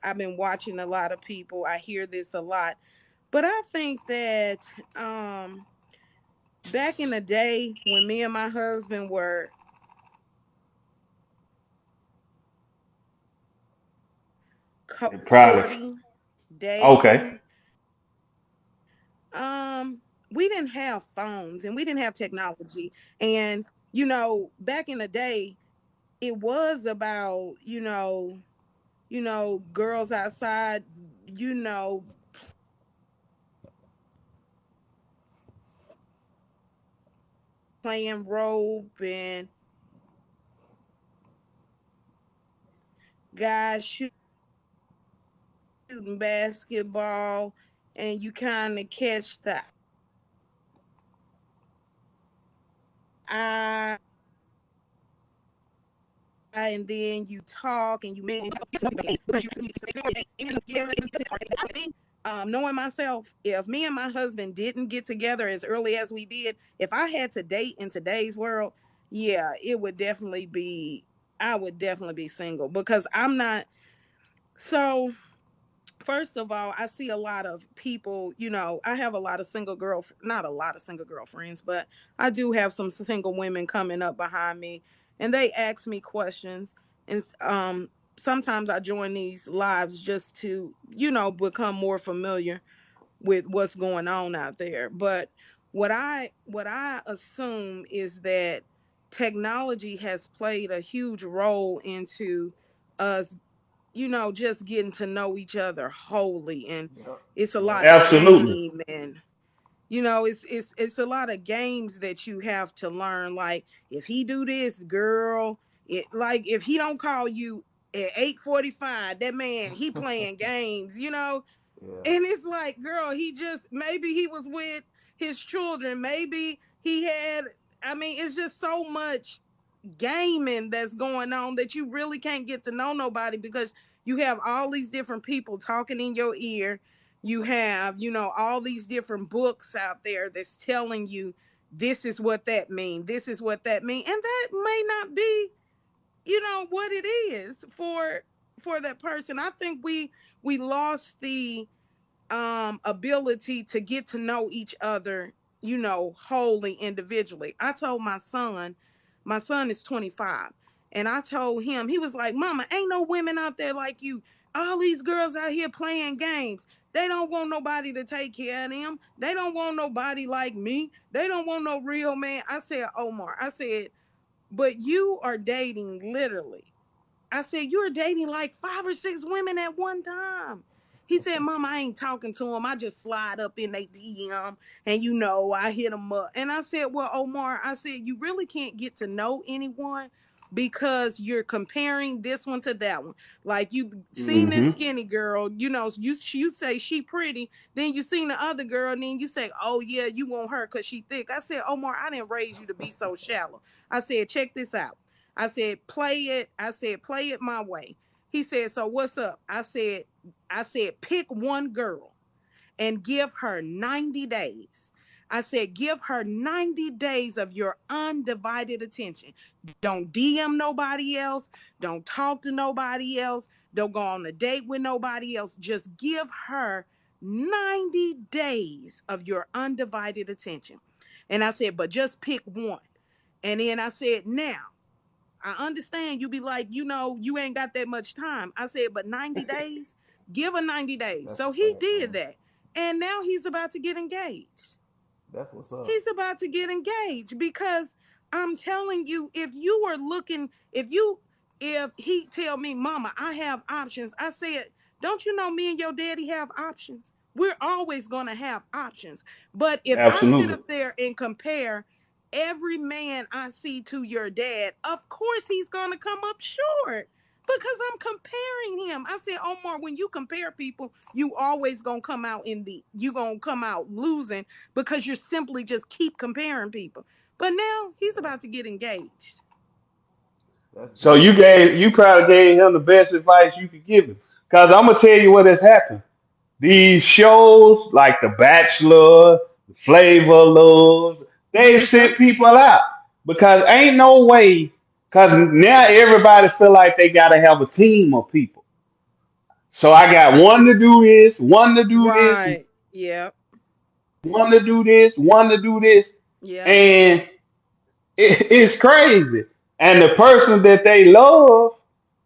I've been watching a lot of people. I hear this a lot. But I think that back in the day when me and my husband were Probably. courting, Okay. dating, we didn't have phones and we didn't have technology. And back in the day, it was about, girls outside, you know, playing rope and guys shooting basketball, and you kind of catch the eye, and then you talk and you make because knowing myself, if me and my husband didn't get together as early as we did, if I had to date in today's world, yeah, it would definitely be. I would definitely be single because I'm not. So first of all, I see a lot of people, I have a lot of not a lot of single girlfriends, but I do have some single women coming up behind me and they ask me questions. And sometimes I join these lives just to, become more familiar with what's going on out there. But what I assume is that technology has played a huge role into us, just getting to know each other wholly. And Yep. it's a Yep. lot of Absolutely. game, and it's a lot of games that you have to learn. Like if he do this, girl, it like if he don't call you at 8:45, that man he playing games. Yeah. And it's like, girl, he just maybe he was with his children, maybe he had. I mean, it's just so much gaming that's going on that you really can't get to know nobody because you have all these different people talking in your ear. You have, all these different books out there that's telling you this is what that mean, this is what that mean, and that may not be, what it is for that person. I think we lost the ability to get to know each other, wholly individually. I told my son is 25, and I told him, he was like, "Mama, ain't no women out there like you. All these girls out here playing games. They don't want nobody to take care of them. They don't want nobody like me. They don't want no real man." I said, "Omar," I said, "but you are dating literally." I said, "You're dating like 5 or 6 women at one time." He said, Mama, I ain't talking to him. I just slide up in they DM and I hit him up. And I said, well, Omar, I said, you really can't get to know anyone because you're comparing this one to that one. Like you seen this Mm-hmm. skinny girl, you say she pretty, then you seen the other girl, and then you say, oh yeah, you want her because she thick. I said, Omar, I didn't raise you to be so shallow. I said, check this out. I said, play it. I said, play it my way. He said, so what's up? I said, pick one girl and give her 90 days. I said, give her 90 days of your undivided attention. Don't DM nobody else. Don't talk to nobody else. Don't go on a date with nobody else. Just give her 90 days of your undivided attention. And I said, but just pick one. And then I said, now, I understand you be like, you ain't got that much time. I said, but 90 days, give her 90 days. That's a So he fact, did man. that. And now he's about to get engaged. That's what's up. He's about to get engaged because I'm telling you, if you were looking, if he tell me, Mama, I have options. I said, don't you know me and your daddy have options? We're always going to have options. But if I sit Absolutely. up there and compare every man I see to your dad, of course he's going to come up short because I'm comparing him. I said, Omar, when you compare people, you always going to come out you going to come out losing because you're simply just keep comparing people. But now he's Yeah, about to get engaged. that's So good, man. you probably gave him the best advice you could give him. Cause I'm gonna tell you what has happened. These shows like The Bachelor, The Flavor of Love, they've Yeah, sent people out because ain't no way. Cause now everybody feel like they gotta have a team of people. So I got one to do this, one to do this, right. Yep, one to do this, one to do this, yep, and it's crazy. And the person that they love,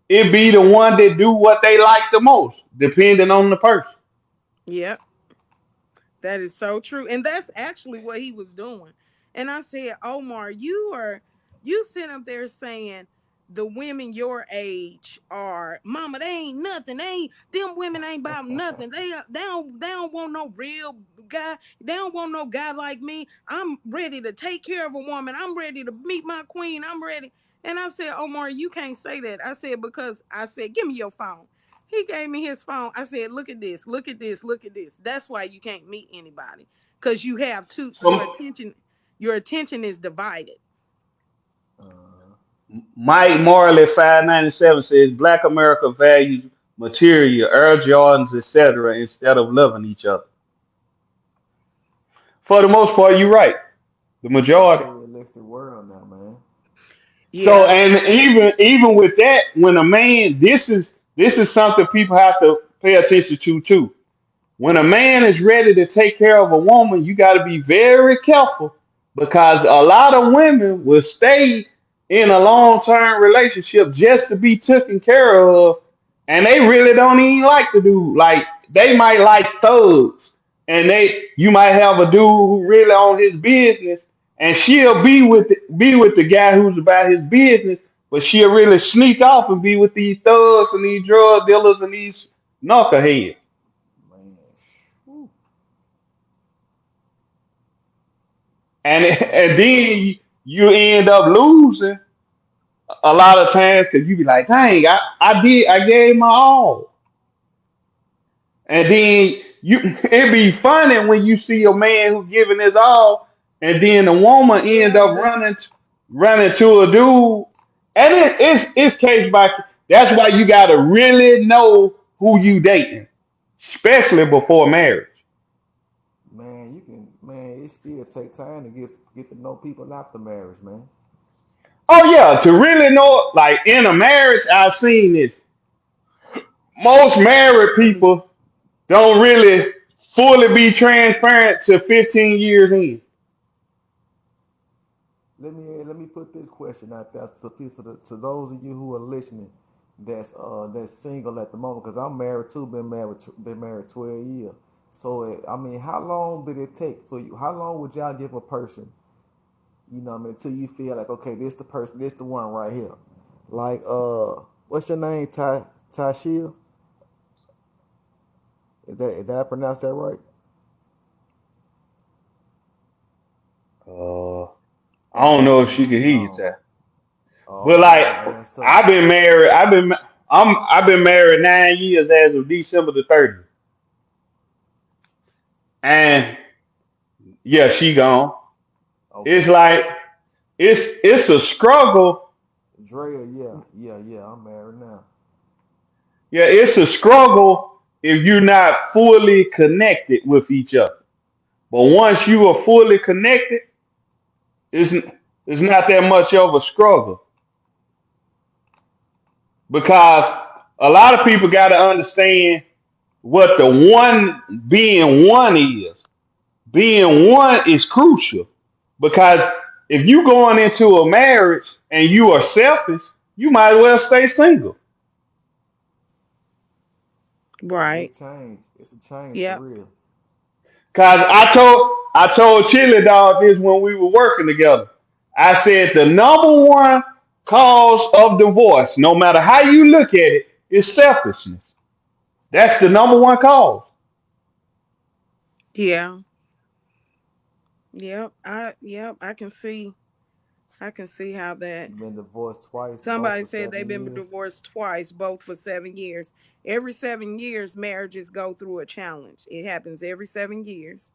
it be the one that do what they like the most, depending on the person. yep. That is so true. And that's actually what he was doing. And I said, Omar, you sit up there saying the women your age are, Mama, they ain't nothing. Them women ain't about nothing. They don't want no real guy. They don't want no guy like me. I'm ready to take care of a woman. I'm ready to meet my queen. I'm ready. And I said, Omar, you can't say that. I said, because I said, give me your phone. He gave me his phone. I said, look at this, look at this, look at this. That's why you can't meet anybody. Because you have So your attention is divided. Uh, Mike Morley 597 says Black America values material, Air Jordans, etc., instead of loving each other. For the most part, you're right. The it's a majority. materialistic world now, man. So Yeah, and even with that, when a man, this is something people have to pay attention to too. When a man is ready to take care of a woman, you got to be very careful because a lot of women will stay in a long term relationship just to be taken care of, and they really don't even like the dude. Like they might like thugs, and you might have a dude who really on his business, and she'll be with the guy who's about his business, but she'll really sneak off and be with these thugs and these drug dealers and these knuckleheads. Man, whew, and that's and what's then up. you end up losing a lot of times because you be like, dang, I gave my all, and then it be funny when you see a man who giving his all, and then the woman end yeah, up running to a dude, and it's case by case. That's why you got to really know who you dating, especially before marriage. Man, it still take time to get to know people after marriage, man. Oh yeah, to really know, like in a marriage, I've seen this. Most married Let me people don't really fully be transparent to 15 years in. let me put this question out there to those of you who are listening that's single at the moment because I'm married too, been married 12 years. So I mean, how long did it take for you? How long would y'all give a person, what I mean, until you feel like, okay, this the person, this the one right here? Like what's your name? Tashia? Is that I pronounced that right? Uh, I And don't and know if and, she and, can and hear you, Ty. But oh like, man, so I've been married. I've been married 9 years as of December the 30th, and yeah, she gone. It's okay. like it's a struggle. Drea, yeah, I'm married now. Yeah, it's a struggle if you're not fully connected with each other. But once you are fully connected, it's it's not that much of a struggle because a lot of people got to understand what the one being one is. Being one is crucial because if you going into a marriage and you are selfish, you might as well stay single. It's a Right. big change. It's a change for Yep. real. Cause I told Chili Dog this when we were working together. I said the number one cause of divorce, no matter how you look at it, is selfishness. That's the number one cause. Yeah. Yep. I can see how that. You've been divorced twice, both Somebody for said they've 7 been years. divorced twice, both for 7 years. Every 7 years, marriages go through a challenge. It happens every 7 years.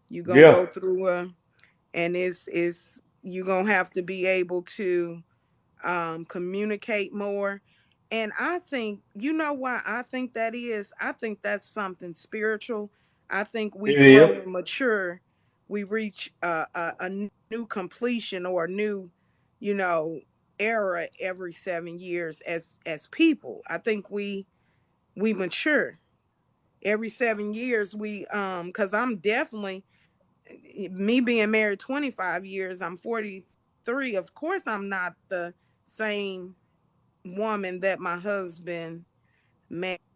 You're gonna Yeah, go through and it's you're gonna have to be able to communicate more. And I think, you know why I think that is? I think that's something spiritual. I think we it is. grow and mature. We reach a new completion or a new, you know, era every 7 years as people. I think we mature every 7 years. We because I'm definitely, me being married 25 years, I'm 43. Of course, I'm not the same woman that my husband married.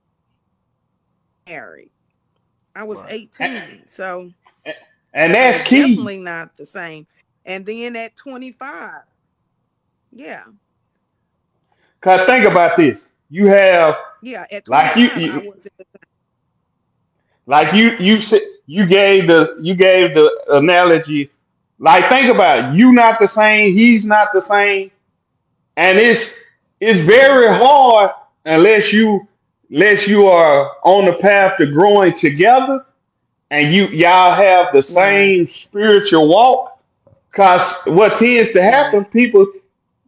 I was Right. 18, so And I that's was key. definitely not the same. And then at 25, yeah, Cause think about this. You have yeah, at like 25, I wasn't the you said you gave the analogy. Like think about it. You not the same, he's not the same, and it's very hard unless you are on the path to growing together and y'all have the same. Right, same spiritual walk. Cause what tends to happen, right, people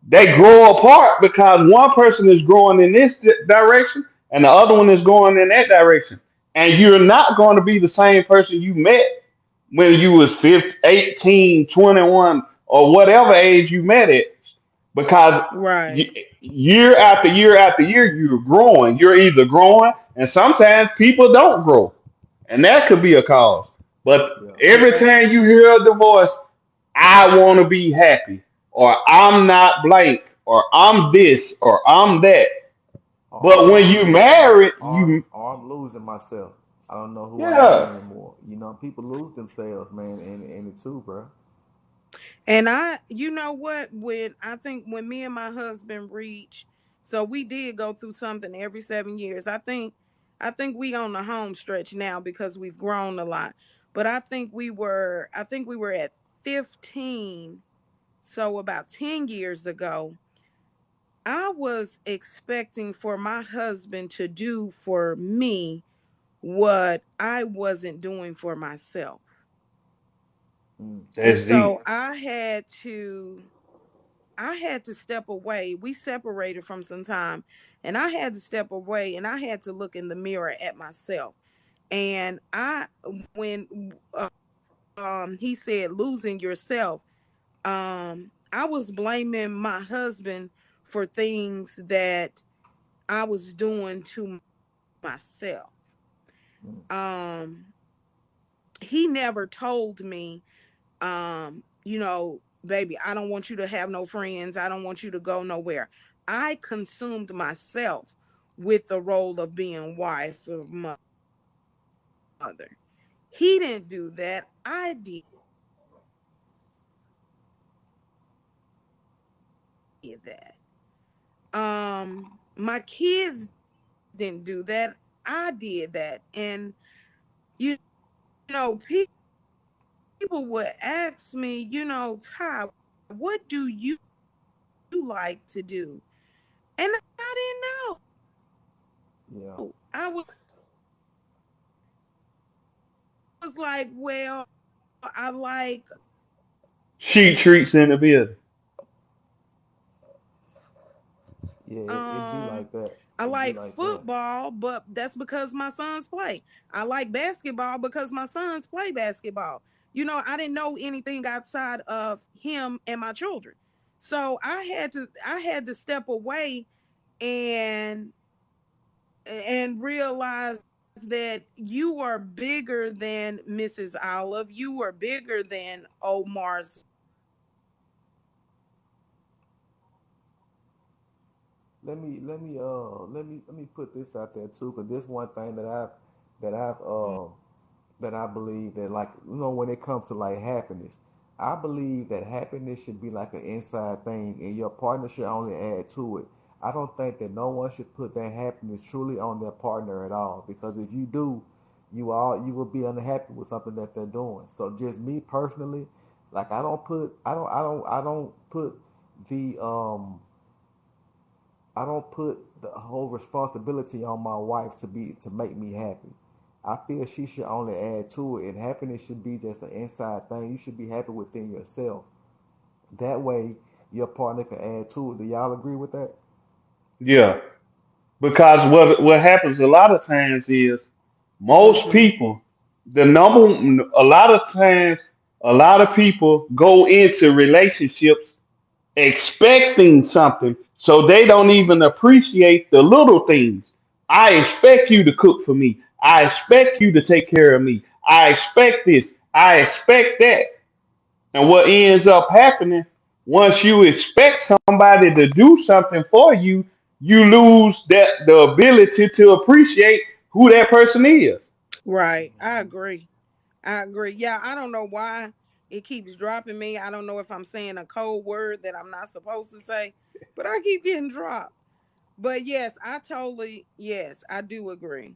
they grow apart because one person is growing in this direction and the other one is going in that direction. And you're not going to be the same person you met when you was 15, 18, 21, or whatever age you met it. Because right, year after year after year, you're growing. You're either growing, and sometimes people don't grow. And that could be a cause. But Yeah. every yeah, time you hear a divorce, I want to be happy, or I'm not blank, or I'm this, or I'm that. But when you married, you Or I'm losing myself. I don't know who I am yeah, anymore. People lose themselves, man, in it too, bro. And you know what? When I think when me and my husband reach, so we did go through something every 7 years. I think we on the home stretch now because we've grown a lot. But I think we were at 15. So about 10 years ago, I was expecting for my husband to do for me what I wasn't doing for myself. Mm. And that's deep. so I had to step away. We separated from some time, and I had to step away and I had to look in the mirror at myself. And when he said losing yourself, I was blaming my husband for things that I was doing to myself. Mm. Um, he never told me, baby, I don't want you to have no friends. I don't want you to go nowhere. I consumed myself with the role of being wife or mother. He didn't do that. I did that. My kids didn't do that. I did that. And you know, people would ask me, Ty, what do you like to do? And I didn't know. Yeah. I was like, well, I like Sheet treats in the building. Yeah, it be um like that. I It be like like that. football, but that's because my sons play. I like basketball because my sons play basketball. I didn't know anything outside of him and my children. So I had to step away and realize that you are bigger than Mrs. Olive. You are bigger than Omar's. Let me put this out there too, because this one thing that I've that I believe that, like, when it comes to like happiness, I believe that happiness should be like an inside thing, and your partner should only add to it. I don't think that no one should put that happiness truly on their partner at all, because if you do, you will be unhappy with something that they're doing. So just me personally, like, I don't put the I don't put the whole responsibility on my wife to make me happy. I feel she should only add to it, and happiness should be just an inside thing. You should be happy within yourself. That way, your partner can add to it. Do y'all agree with that? Yeah, because what happens a lot of times is most Mm-hmm. people, a lot of times, a lot of people go into relationships expecting something, so they don't even appreciate the little things. I expect you to cook for me. I expect you to take care of me. I expect this. I expect that. And what ends up happening, once you expect somebody to do something for you, you lose the ability to appreciate who that person is. Right. I agree. I agree. Yeah, I don't know why it keeps dropping me. I don't know if I'm saying a code word that I'm not supposed to say, but I keep getting dropped. But yes, yes, I do agree.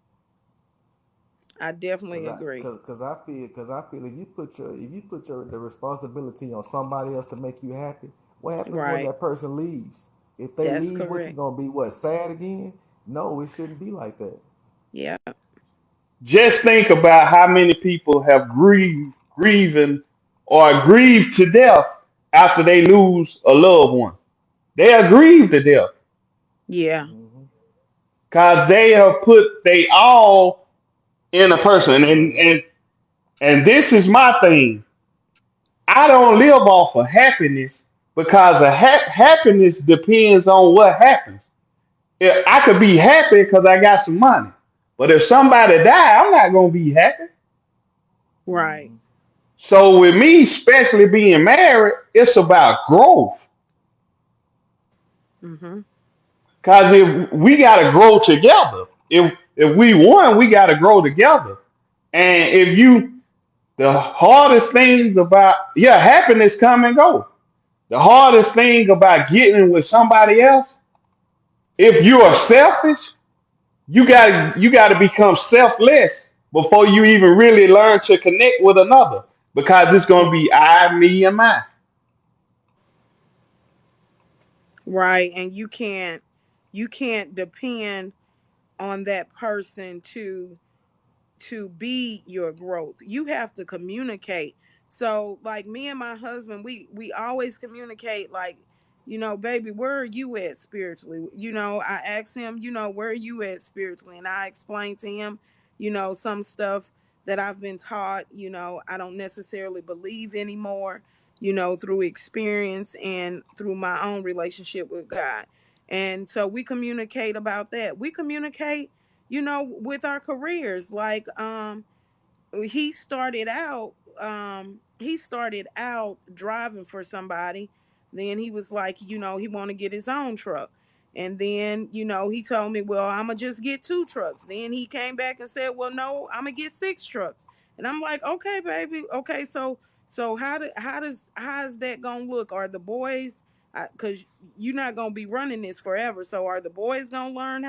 I Cause definitely I, agree. cause, cause I feel if you put your the responsibility on somebody else to make you happy, what happens when Right. that person leaves? If they That's leave, what you correct. gonna be? What, sad again? No, it shouldn't be like that. Yeah. Just think about how many people have grieving, or grieved to death after they lose a loved one. They are grieved to death Yeah. Hmm. because they have put they all in a person. And Right. this is my thing. I don't live off of happiness because happiness depends on what happens. If I could be happy because I got some money, but if somebody die, I'm not gonna be happy. Right. Hmm. So with me, especially being married, it's about growth. Mm-hmm. Cause if we gotta grow together. If we won, we gotta grow together. And if you the hardest things about, yeah, happiness come and go. The hardest thing about getting with somebody else, if you are selfish, you gotta become selfless before you even really learn to connect with another. Because it's gonna be I, me, and mine. Right. And you can't depend on that person to be your growth. You have to communicate. So like me and my husband, we always communicate like, baby, where are you at spiritually? I ask him, where are you at spiritually? And I explain to him, some stuff that I've been taught, I don't necessarily believe anymore, through experience and through my own relationship with God. And so we communicate about that. We communicate with our careers. Like he started out driving for somebody. Then he was like, he want to get his own truck. And then, he told me, well, I'm gonna just get two trucks. Then he came back and said, well, no, I'm gonna get six trucks. And I'm like, okay, baby, okay, so how is that gonna look? Are the boys, because you're not gonna be running this forever, so are the boys gonna learn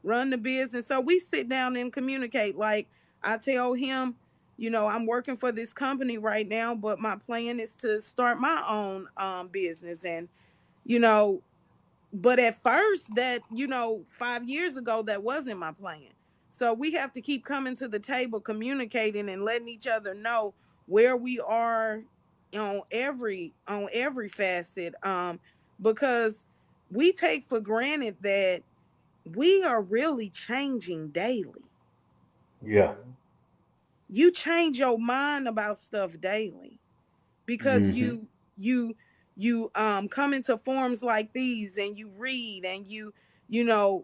run the business. So we sit down and communicate. Like I tell him, I'm working for this company right now, but my plan is to start my own business. And you know, but at first, that 5 years ago, that wasn't my plan. So we have to keep coming to the table, communicating and letting each other know where we are on every facet, because we take for granted that we are really changing daily. Yeah. Mm-hmm. You change your mind about stuff daily because Hmm. you come into forums like these, and you read, and you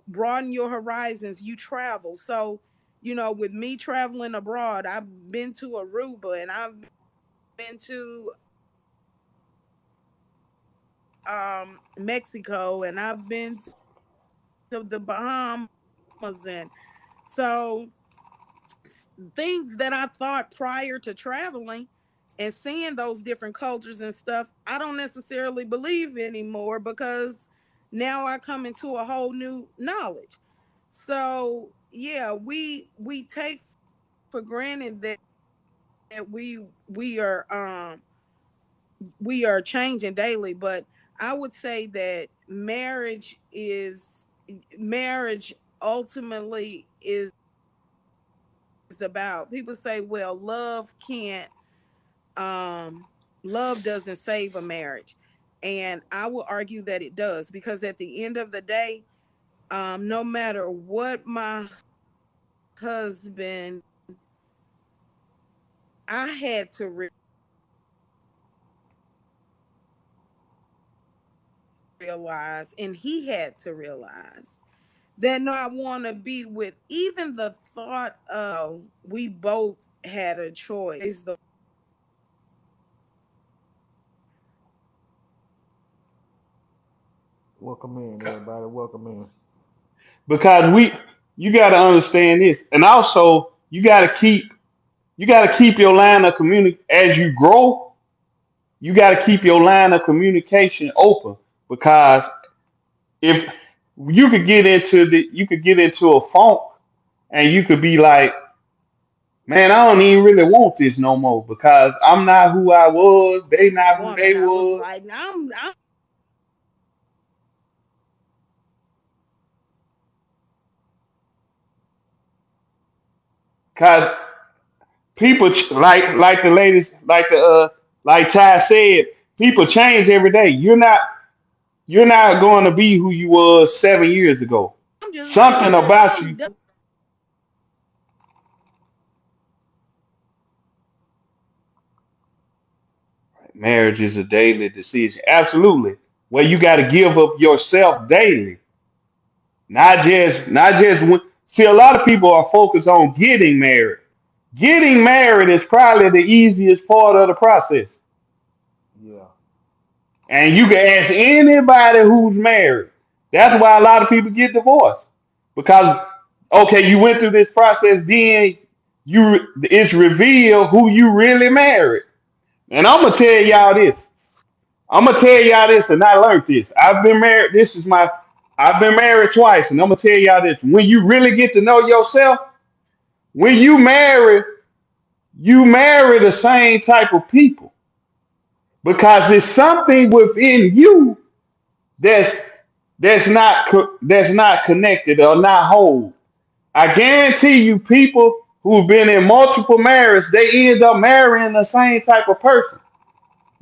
broaden your horizons, you travel. So with me traveling abroad, I've been to Aruba, and I've been to Mexico, and I've been to the Bahamas. And so things that I thought prior to traveling and seeing those different cultures and stuff, I don't necessarily believe anymore, because now I come into a whole new knowledge. So yeah, we take for granted that we are changing daily. But I would say that marriage ultimately is about, people say, well, love doesn't save a marriage. And I will argue that it does, because at the end of the day, no matter what my husband, I had to realize, and he had to realize, that no, I want to be with, even the thought of, we both had a choice. Welcome in, everybody. Welcome in. Because you got to understand this, and also you got to keep your line of community as you grow. You got to keep your line of communication open, because if you could get into a funk, and you could be like, man, I don't even really want this no more, because I'm not who I was. They not who they Woman, I was was. like, I'm Cause people like the ladies, like Ty said, people change every day. You're not going to be who you was 7 years ago. just like, Something man, about I'm you. done. Marriage is a daily decision. Absolutely. Where you got to give up yourself daily. Not just when, see, a lot of people are focused on getting married. Getting married is probably the easiest part of the process. Yeah. And you can ask anybody who's married. That's why a lot of people get divorced. Because okay, you went through this process, then it's revealed who you really married. And I'm gonna tell y'all this. I'm gonna tell y'all this, and I learned this. I've been married. I've been married twice, and I'm gonna tell y'all this. When you really get to know yourself, when you marry the same type of people, because it's something within you that's that's not connected or not whole. I guarantee you, people who've been in multiple marriages, they end up marrying the same type of person,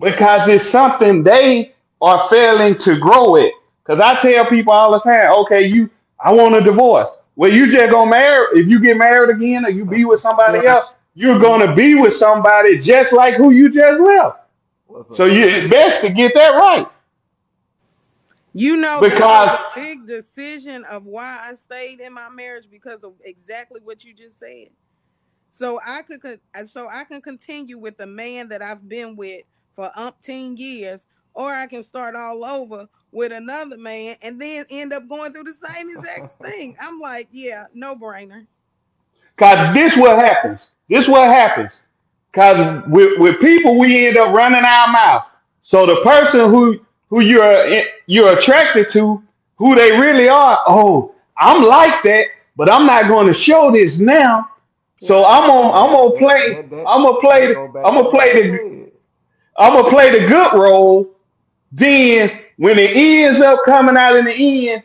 because it's something they are failing to grow it. Because I tell people all the time, okay, I want a divorce. Well, you just gonna marry, if you get married again or you be with somebody Right. else, you're You gonna be with somebody just like who you just left. what's So up? it's best to get that right. That Because was a big decision of why I stayed in my marriage, because of exactly what you just said. So I can continue with the man that I've been with for umpteen years, or I can start all over with another man and then end up going through the same exact thing. I'm like, yeah, no brainer. cause this what happens. This what happens. Because with people, we end up running our mouth. So the person who you're attracted to, who they really are, oh, I'm like that, but I'm not going to show this now. So I'm Yeah, gonna play. that go back I'm to gonna what play I the said. I'm gonna play the good role. Then when it ends up coming out in the end,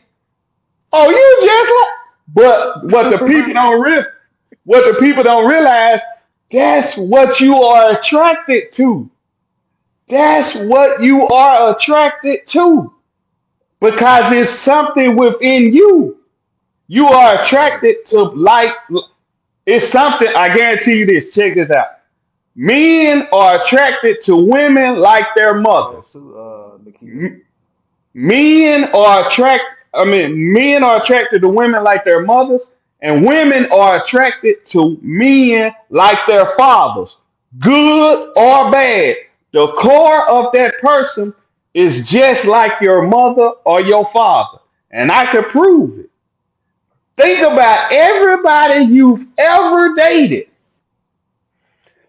oh, you just like. But Right. what the people don't realize, that's what you are attracted to. That's what you are attracted to because it's something within you. You are Right. attracted to like it's something. I guarantee you this. Check this out. Men are attracted to women like their I say that mothers. too, Nikita. M- Men are attract. I mean, men are attracted to women like their mothers, and women are attracted to men like their fathers, good or bad. The core of that person is just like your mother or your father, and I can prove it. Think about everybody you've ever dated.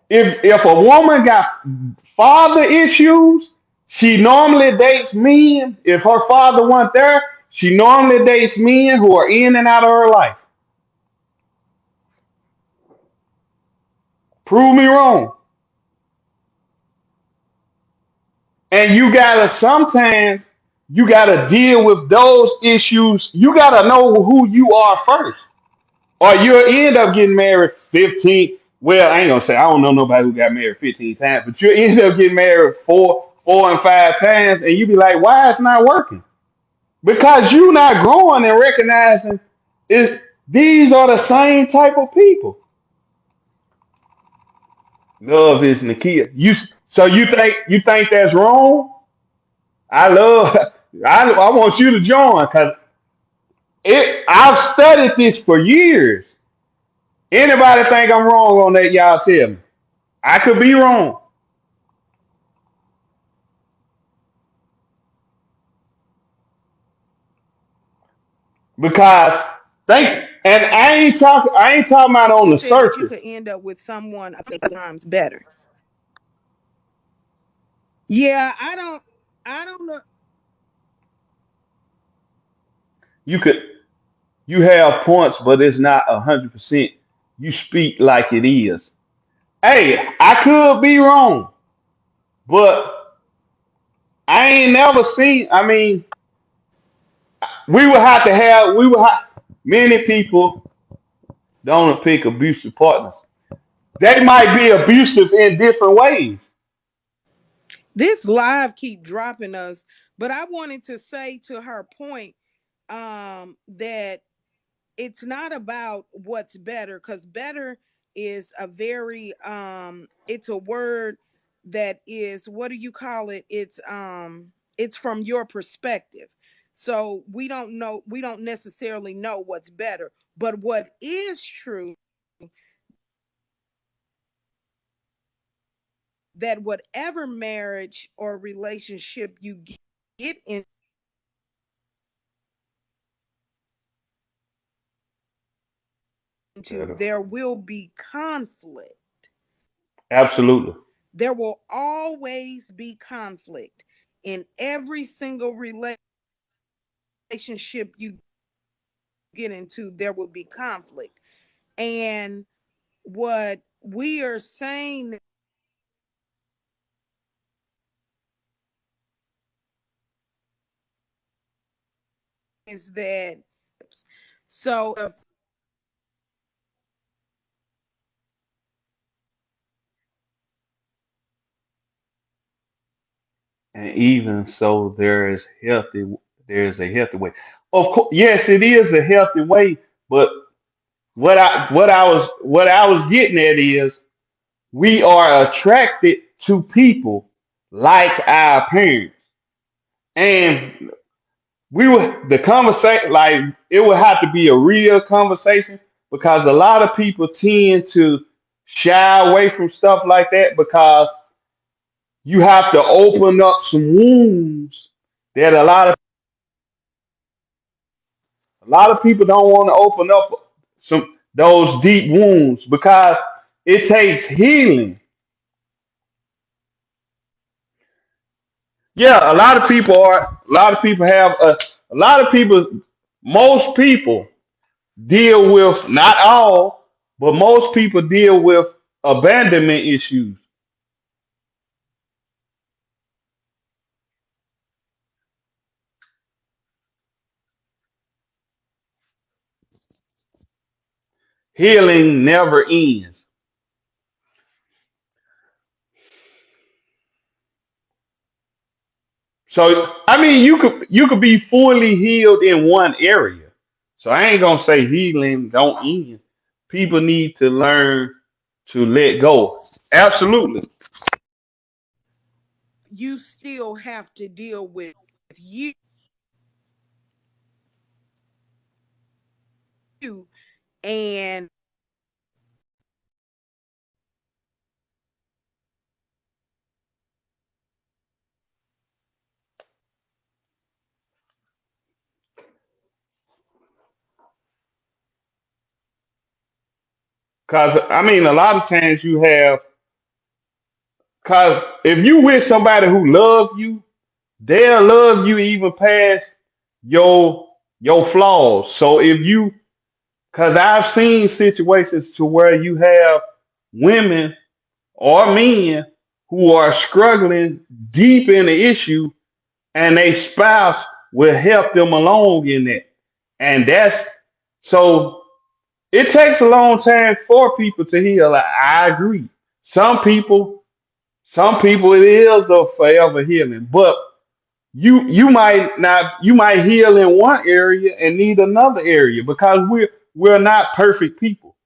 If a woman got father issues, she normally dates men. If her father wasn't there, she normally dates men who are in and out of her life. Prove me wrong. And you gotta deal with those issues. You gotta know who you are first. Or you'll end up getting married 15. Well, I ain't gonna say I don't know nobody who got married 15 times, but you'll end up getting married four and five times, and you be like, why it's not working? Because you not growing and recognizing it. These are the same type of people. Love is Nakia. So you think that's wrong? I love. I want you to join because it. I've studied this for years. Anybody think I'm wrong on that? Y'all tell me. I could be wrong because think. And I ain't talking about on You the said that you could surface. end up with someone a few times better. Yeah, I don't know. You could. You have points, but it's not 100%. You speak like it is. Hey, I could be wrong, but I ain't never seen. I mean, we would have many people don't pick abusive partners. They might be abusive in different ways. This live keep dropping us, but I wanted to say to her point that it's not about what's better, because better is a very it's a word that is, what do you call it, it's from your perspective. So we don't necessarily know what's better, but what is true, that whatever marriage or relationship you get into, there will be conflict. Absolutely. There will always be conflict in every single relationship you get into. There will be conflict. And what we are saying is that, so if And even so, there is a healthy way. Of course, yes, it is a healthy way. But what I was getting at is we are attracted to people like our parents, and we would the conversation like it would have to be a real conversation because a lot of people tend to shy away from stuff like that because you have to open up some wounds that a lot of people don't want to open up some those deep wounds because it takes healing. Yeah, a lot of people have a lot of people, most people. deal with, not all, but most people deal with abandonment issues. Healing never ends. So I mean, you could be fully healed in one area. So I ain't gonna say healing don't end. People need to learn to let go. Absolutely. You still have to deal with you and Cause I mean, a lot of times you have. Cause if you with somebody who loves you, they'll love you even past your your flaws. So if you, cause I've seen situations to where you have women or men who are struggling deep in the issue, and a spouse will help them along in that. And that's so it takes a long time for people to heal. I agree. Some people, some people it is a forever healing, but you might not, you might heal in one area and need another area because we're not perfect people.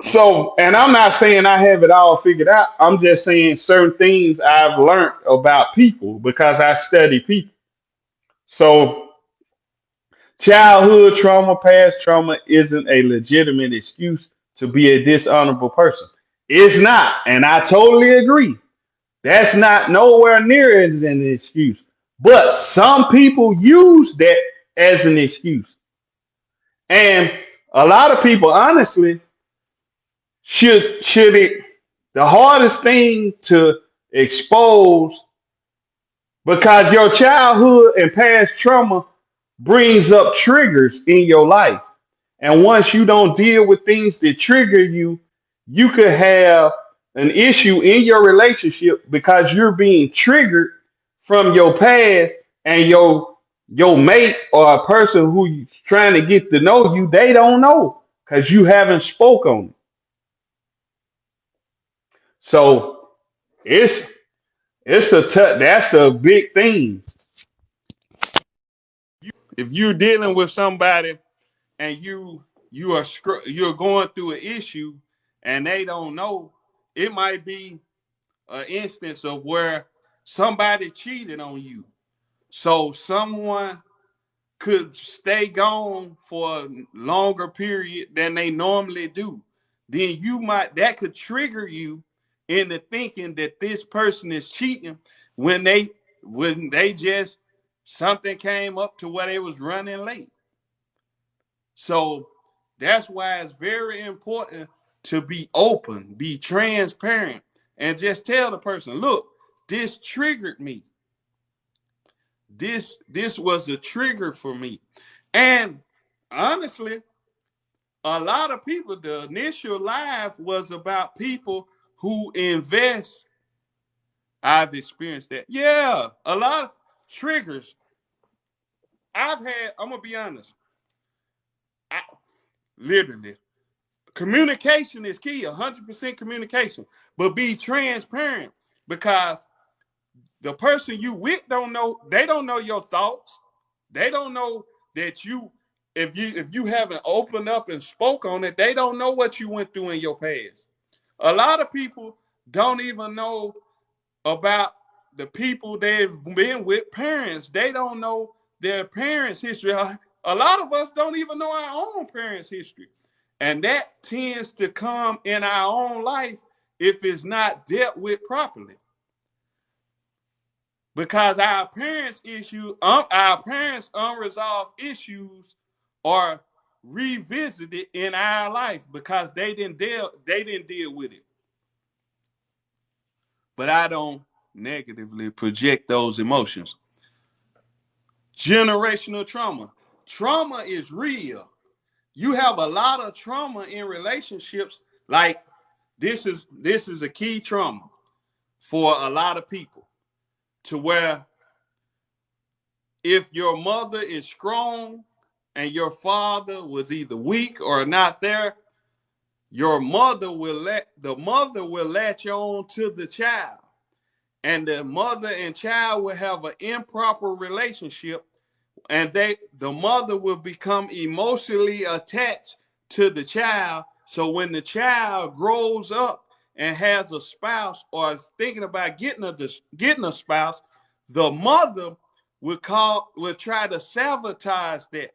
So, and I'm not saying I have it all figured out. I'm just saying certain things I've learned about people because I study people. So, childhood trauma, past trauma isn't a legitimate excuse to be a dishonorable person. It's not. And I totally agree. That's not nowhere near as an excuse. But some people use that as an excuse. And a lot of people, honestly, should it, the hardest thing to expose, because your childhood and past trauma brings up triggers in your life. And once you don't deal with things that trigger you, you could have an issue in your relationship because you're being triggered from your past, and your mate or a person who's trying to get to know you, they don't know because you haven't spoke on it. So it's that's a big thing. If you're dealing with somebody and you're going through an issue and they don't know, it might be an instance of where somebody cheated on you. So someone could stay gone for a longer period than they normally do. Then you might, that could trigger you into thinking that this person is cheating when they just, something came up to where they was running late. So that's why it's very important to be open, be transparent, and just tell the person, look, this triggered me. This was a trigger for me. And honestly, a lot of people, the initial live was about people who invest. I've experienced that. Yeah, a lot of triggers. I'm gonna be honest. I literally communication is key, 100% communication, but be transparent because the person you with don't know, they don't know your thoughts. They don't know that if you haven't opened up and spoke on it, they don't know what you went through in your past. A lot of people don't even know about the people they've been with, parents. They don't know their parents' history. A lot of us don't even know our own parents' history. And that tends to come in our own life if it's not dealt with properly. Because our parents' unresolved issues are revisited in our life because they didn't deal with it. But I don't negatively project those emotions. Generational trauma. Trauma is real. you have a lot of trauma in relationships. Like this is a key trauma for a lot of people, to where if your mother is strong and your father was either weak or not there, your mother will latch on to the child, and the mother and child will have an improper relationship, and the mother will become emotionally attached to the child. So when the child grows up and has a spouse or is thinking about getting a spouse, the mother will try to sabotage that.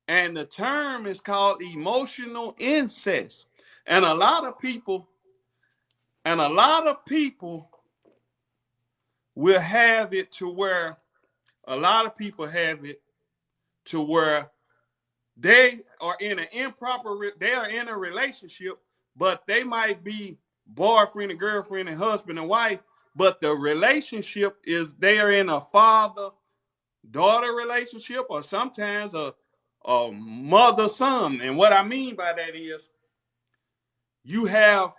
And the term is called emotional incest. And a lot of people will have it to where a lot of people have it to where they are in an they are in a relationship, but they might be boyfriend and girlfriend and husband and wife, but the relationship is they are in a father-daughter relationship, or sometimes a mother-son. And what I mean by that is you have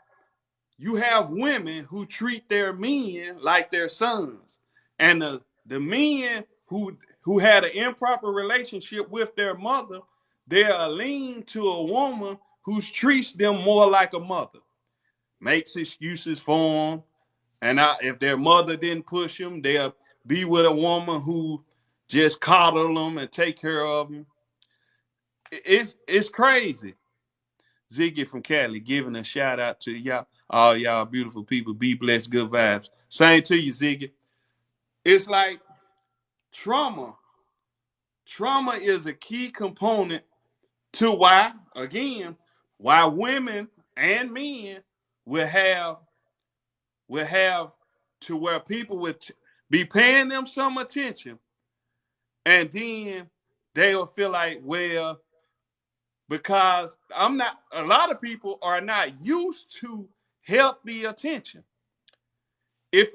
women who treat their men like their sons, and the men who had an improper relationship with their mother, they are lean to a woman who treats them more like a mother, makes excuses for them, and if their mother didn't push them, they'll be with a woman who just coddle them and take care of them. It's crazy. Ziggy from Cali giving a shout out to y'all, all y'all beautiful people. Be blessed, good vibes. Same to you, Ziggy. It's like trauma. Trauma is a key component to why women and men will have to where people would be paying them some attention, and then they'll feel like, well, because a lot of people are not used to healthy attention. If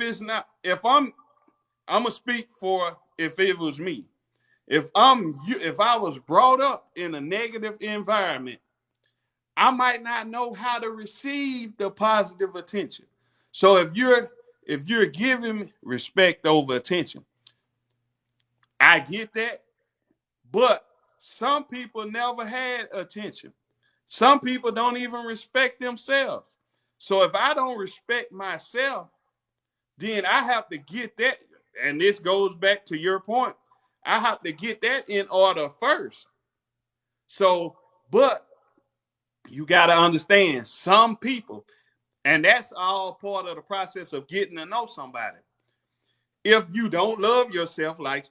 I'm gonna speak for if it was me. If I was brought up in a negative environment, I might not know how to receive the positive attention. So if you're giving respect over attention, I get that. But some people never had attention. Some people don't even respect themselves. So if I don't respect myself, then I have to get that. And this goes back to your point. I have to get that in order first. So, but you got to understand some people, and that's all part of the process of getting to know somebody. If you don't love yourself, like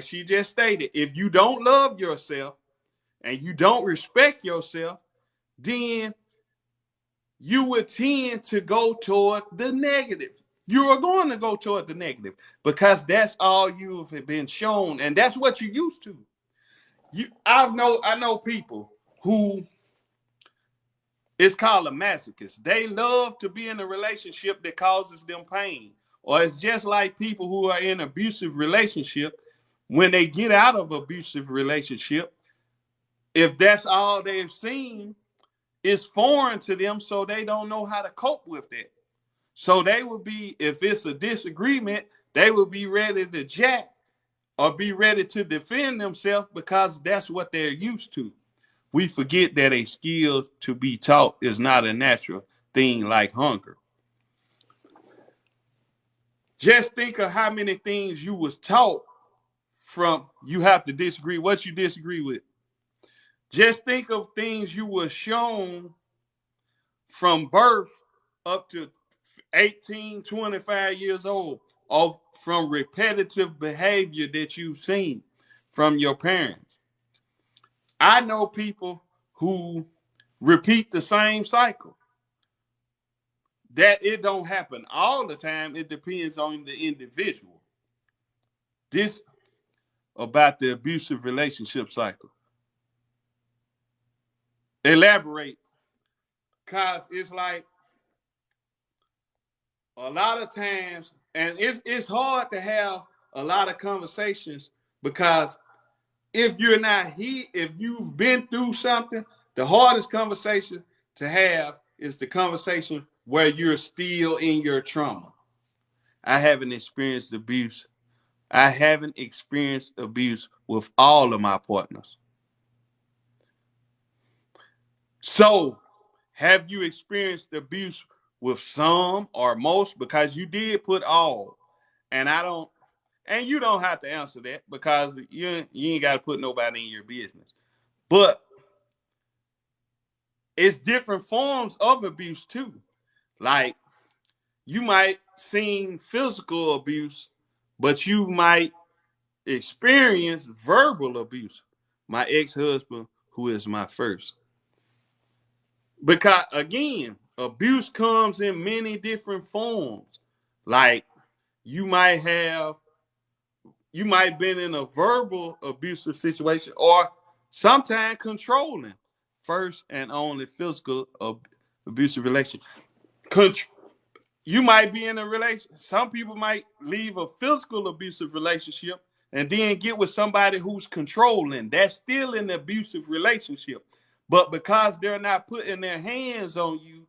she just stated, if you don't love yourself and you don't respect yourself, then you would tend to go toward the negative. You are going to go toward the negative because that's all you've been shown, and that's what you're used to. I know people who it's called a masochist. They love to be in a relationship that causes them pain, or it's just like people who are in abusive relationship. When they get out of abusive relationship, if that's all they've seen, it's foreign to them, so they don't know how to cope with that. So they will be, if it's a disagreement, they will be ready to jack or be ready to defend themselves because that's what they're used to. We forget that a skill to be taught is not a natural thing like hunger. Just think of how many things you was taught from you have to disagree what you disagree with. Just think of things you were shown from birth up to 18, 25 years old of from repetitive behavior that you've seen from your parents. I know people who repeat the same cycle. That it don't happen all the time. It depends on the individual. This about the abusive relationship cycle. Elaborate, cause it's like a lot of times, and it's hard to have a lot of conversations because if you're not here, if you've been through something, the hardest conversation to have is the conversation where you're still in your trauma. I haven't experienced abuse. I haven't experienced abuse with all of my partners. So, have you experienced abuse with some or most? Because you did put all. And I don't, and you don't have to answer that because you ain't got to put nobody in your business. But it's different forms of abuse too. Like you might seen physical abuse, but you might experience verbal abuse. My ex-husband, who is my first. Because again, abuse comes in many different forms. Like you might have, you might been in a verbal abusive situation or sometimes controlling. First and only physical abusive relation. You might be in a relation. Some people might leave a physical abusive relationship and then get with somebody who's controlling. That's still an abusive relationship. But because they're not putting their hands on you,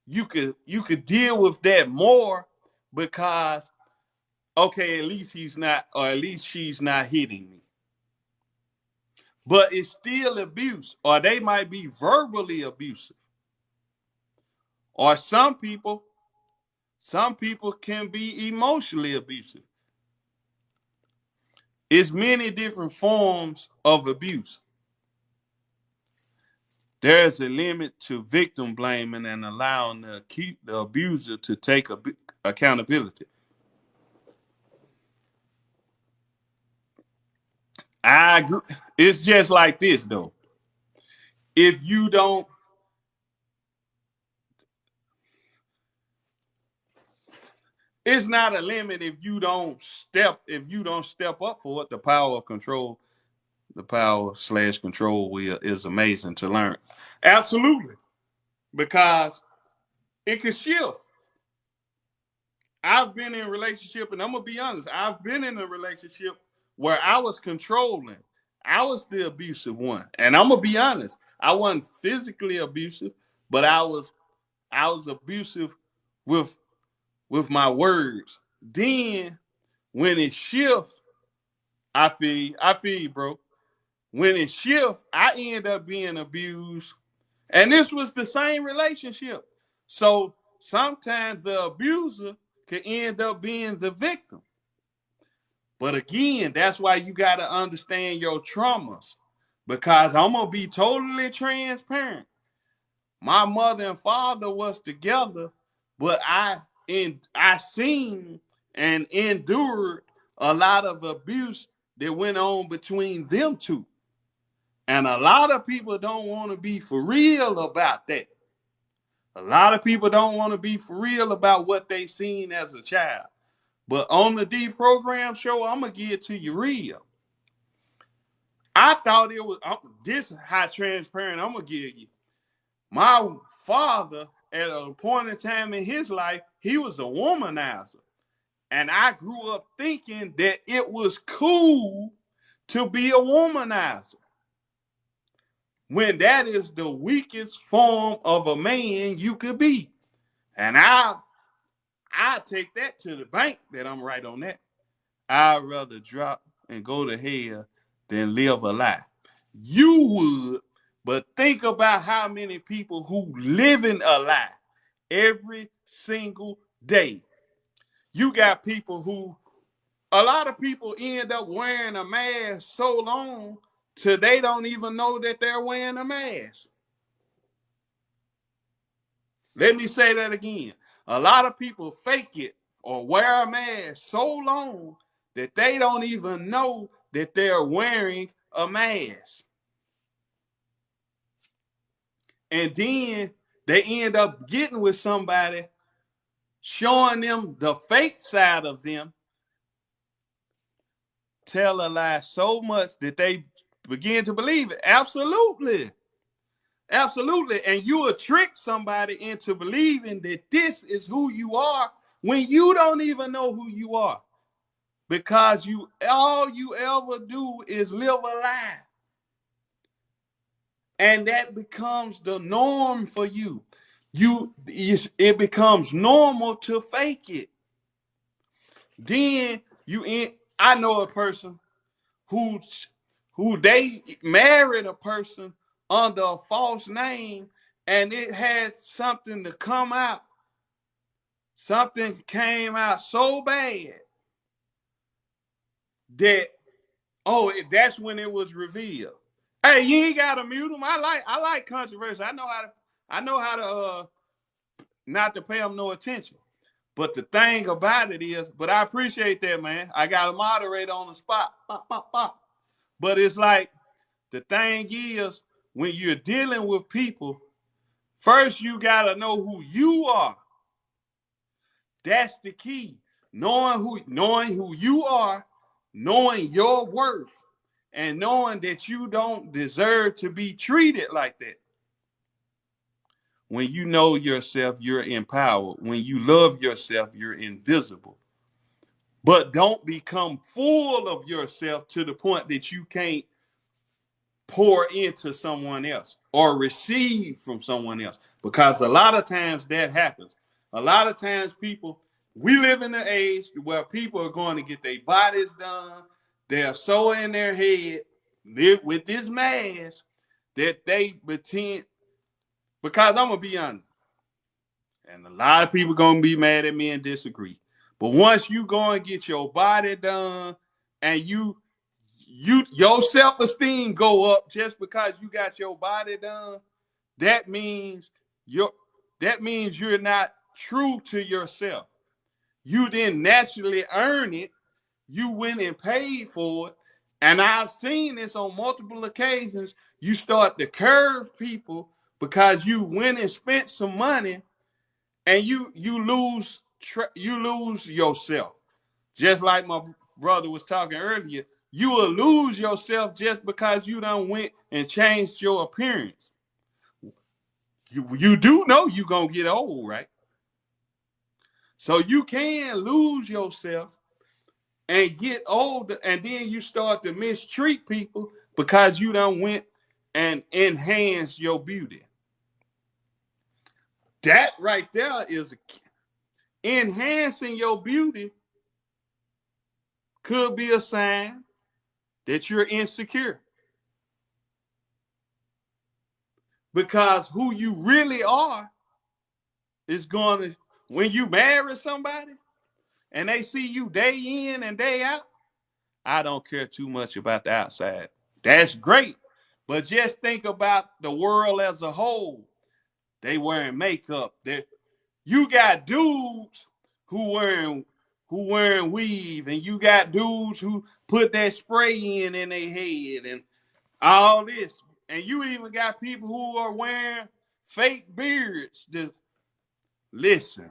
you could deal with that more because okay, at least he's not, or at least she's not hitting me. But it's still abuse, or they might be verbally abusive. Or some people can be emotionally abusive. It's many different forms of abuse. There is a limit to victim blaming and allowing the abuser to take accountability. I agree. It's just like this though. If you don't, it's not a limit if you don't step up for it. The power of control, the power/control wheel is amazing to learn. Absolutely. Because it can shift. I've been in a relationship, and I'm gonna be honest, I've been in a relationship where I was controlling. I was the abusive one. And I'm gonna be honest, I wasn't physically abusive, but I was abusive with my words. Then when it shifts, I feel you, bro. When it shifts, I end up being abused. And this was the same relationship. So sometimes the abuser can end up being the victim. But again, that's why you got to understand your traumas. Because I'm going to be totally transparent. My mother and father was together, but I seen and endured a lot of abuse that went on between them two. And a lot of people don't want to be for real about that. A lot of people don't want to be for real about what they seen as a child. But on the Deprogram show, I'm going to give it to you real. I thought it was, this is how transparent I'm going to give you. My father, at a point in time in his life, he was a womanizer. And I grew up thinking that it was cool to be a womanizer. When that is the weakest form of a man you could be. And I take that to the bank that I'm right on that. I'd rather drop and go to hell than live a lie. You would, but think about how many people who live in a lie every single day. You got people who, a lot of people end up wearing a mask so long till they don't even know that they're wearing a mask. Let me say that again. A lot of people fake it or wear a mask so long that they don't even know that they're wearing a mask. And then they end up getting with somebody, showing them the fake side of them, tell a lie so much that they begin to believe it. Absolutely. Absolutely. And you will trick somebody into believing that this is who you are when you don't even know who you are. because all you ever do is live a lie. And that becomes the norm for you. It becomes normal to fake it. Then I know a person who they married a person under a false name, and it had something to come out. Something came out so bad that that's when it was revealed. Hey, you ain't gotta mute them. I like controversy. I know how to not to pay them no attention. But the thing about it is, but I appreciate that, man. I got a moderator on the spot. Pop, pop, pop. But it's like, the thing is, when you're dealing with people, first you got to know who you are. That's the key. Knowing who you are, knowing your worth, and knowing that you don't deserve to be treated like that. When you know yourself, you're empowered. When you love yourself, you're invisible. But don't become full of yourself to the point that you can't pour into someone else or receive from someone else. Because a lot of times that happens. A lot of times we live in an age where people are going to get their bodies done. They're so in their head with this mask that they pretend. Because I'm going to be honest, and a lot of people going to be mad at me and disagree. But once you go and get your body done and your self-esteem go up just because you got your body done, that means you're not true to yourself. You didn't naturally earn it. You went and paid for it. And I've seen this on multiple occasions. You start to curve people because you went and spent some money, and you lose yourself. Just like my brother was talking earlier, you will lose yourself just because you done went and changed your appearance. You do know you're going to get old, right? So you can lose yourself and get older, and then you start to mistreat people because you done went and enhanced your beauty. That right there is enhancing your beauty could be a sign that you're insecure. Because who you really are is going to, when you marry somebody and they see you day in and day out, I don't care too much about the outside. That's great. But just think about the world as a whole. They wearing makeup. You got dudes who wearing weave, and you got dudes who put that spray in their head and all this. And you even got people who are wearing fake beards. Listen,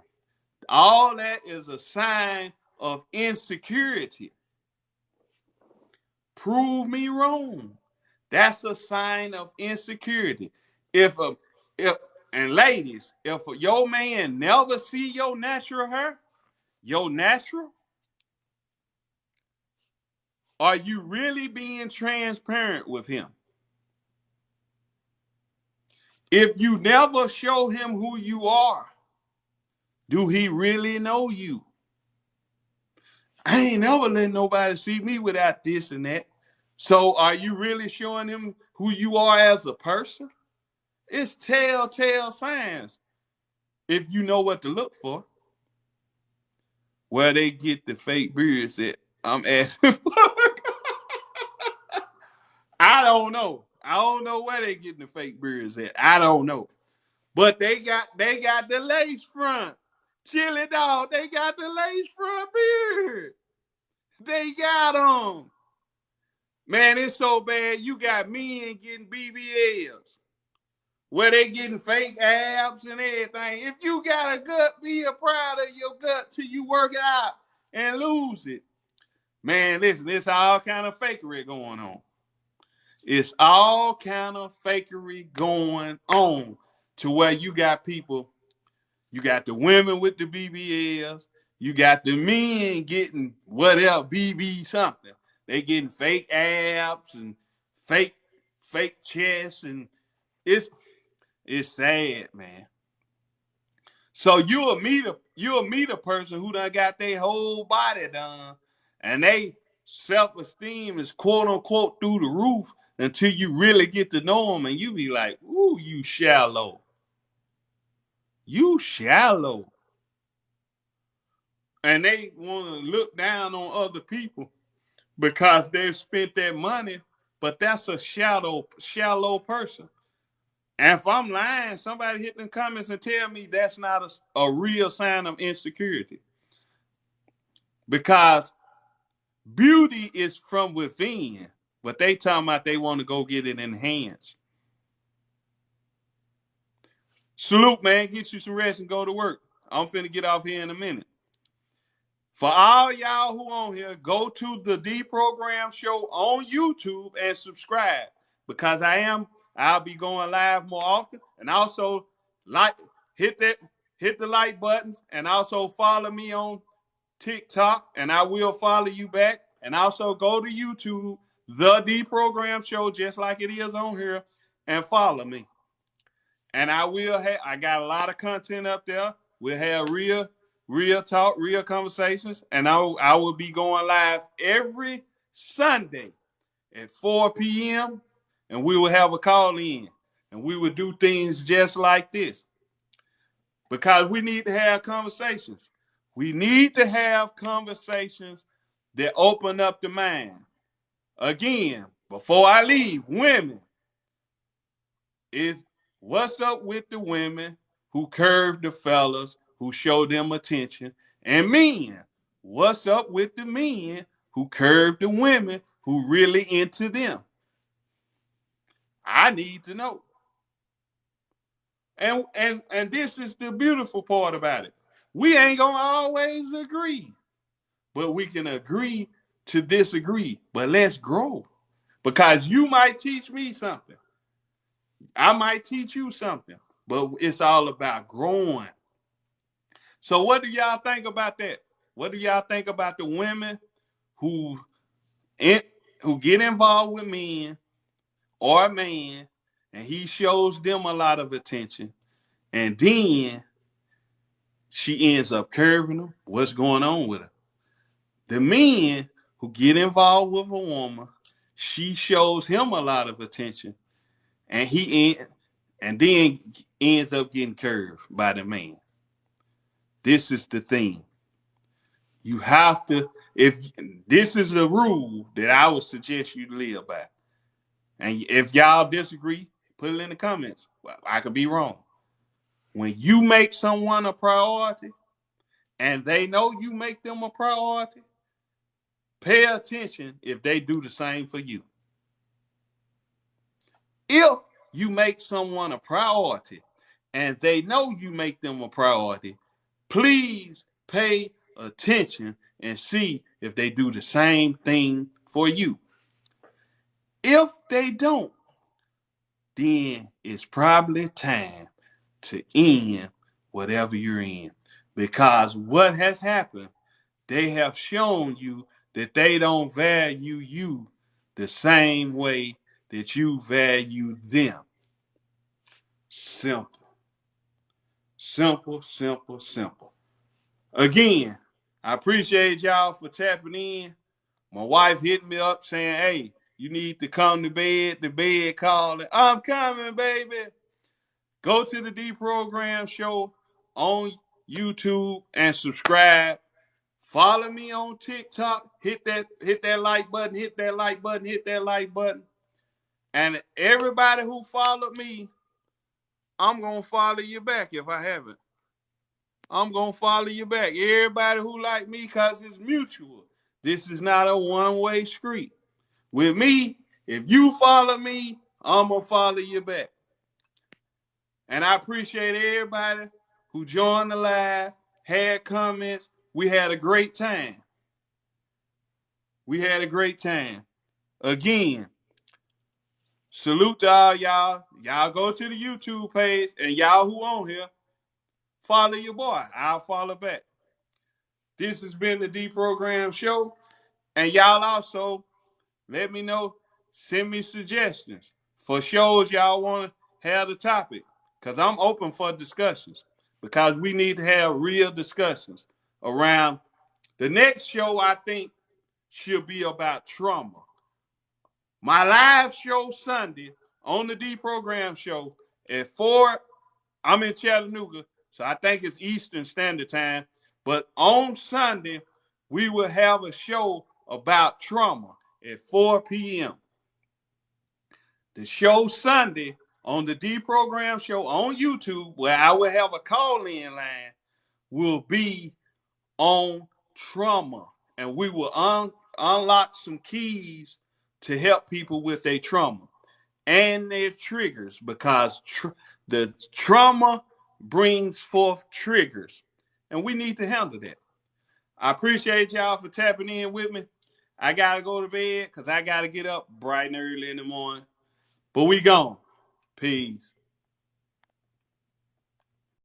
all that is a sign of insecurity. Prove me wrong. That's a sign of insecurity. If and ladies, if your man never see your natural hair, your natural, are you really being transparent with him? If you never show him who you are, do he really know you? I ain't never letting nobody see me without this and that. So are you really showing him who you are as a person? It's telltale signs if you know what to look for. Where they get the fake beards at, I'm asking for. I don't know. I don't know where they getting the fake beards at. I don't know. But they got the lace front. Chili dog, they got the lace front beard. They got them. Man, it's so bad. You got men getting BBLs where they getting fake abs and everything. If you got a gut, be proud of your gut till you work it out and lose it. Man, listen, it's all kind of fakery going on. It's all kind of fakery going on to where you got people, you got the women with the BBLs, You got the men getting whatever, BB something. They getting fake abs and fake chests, and it's sad, man. So you'll meet a person who done got their whole body done, and they self-esteem is quote unquote through the roof until you really get to know them, and you be like, "Ooh, you shallow, you shallow," and they want to look down on other people because they've spent their money, but that's a shallow person. And if I'm lying, somebody hit the comments and tell me that's not a real sign of insecurity. Because beauty is from within, but they talking about they want to go get it enhanced. Salute, man. Get you some rest and go to work. I'm finna get off here in a minute. For all y'all who on here, go to the Deprogram show on YouTube and subscribe, because I'll be going live more often. And also hit the like buttons, and also follow me on TikTok, and I will follow you back. And also go to YouTube, the Deprogram show, just like it is on here, and follow me. And I got a lot of content up there. We'll have real talk, real conversations. And I will be going live every Sunday at 4 p.m. And we will have a call in. And we will do things just like this. Because we need to have conversations. We need to have conversations that open up the mind. Again, before I leave, women, is what's up with the women who curve the fellas, who show them attention? And men, what's up with the men who curve the women who really into them? I need to know. And this is the beautiful part about it. We ain't gonna always agree, but we can agree to disagree. But let's grow. Because you might teach me something. I might teach you something, but it's all about growing. So what do y'all think about that? What do y'all think about the women who who get involved with men or a man, and he shows them a lot of attention, and then she ends up curving them? What's going on with her? The men who get involved with a woman, she shows him a lot of attention, and and then ends up getting curved by the man. This is the thing. You have to, if this is a rule that I would suggest you live by. And if y'all disagree, put it in the comments. Well, I could be wrong. When you make someone a priority and they know you make them a priority, pay attention if they do the same for you. If you make someone a priority and they know you make them a priority, please pay attention and see if they do the same thing for you. If they don't, then it's probably time to end whatever you're in. Because what has happened, they have shown you that they don't value you the same way that you value them. Simple. Simple, simple, simple. Again, I appreciate y'all for tapping in. My wife hit me up saying, "Hey, you need to come to bed." The bed calling. I'm coming, baby. Go to the Deprogram show on YouTube and subscribe. Follow me on TikTok. Hit that like button, hit that like button, hit that like button. And everybody who followed me, I'm going to follow you back if I haven't. I'm going to follow you back. Everybody who like me, because it's mutual. This is not a one-way street. With me, if you follow me, I'm going to follow you back. And I appreciate everybody who joined the live, had comments. We had a great time. We had a great time. Again, salute to all y'all. Y'all go to the YouTube page, and y'all who on here, follow your boy. I'll follow back. This has been the Deprogram Show. And y'all also let me know, send me suggestions for shows y'all want to have the topic. Because I'm open for discussions. Because we need to have real discussions around. The next show, I think, should be about trauma. My live show Sunday on the Deprogram Show at 4. I'm in Chattanooga, so I think it's Eastern Standard Time. But on Sunday, we will have a show about trauma at 4 p.m. The show Sunday on the Deprogram Show on YouTube, where I will have a call-in line, will be on trauma. And we will unlock some keys to help people with their trauma and their triggers, because the trauma brings forth triggers, and we need to handle that. I appreciate y'all for tapping in with me. I got to go to bed because I got to get up bright and early in the morning. But we gone. Peace.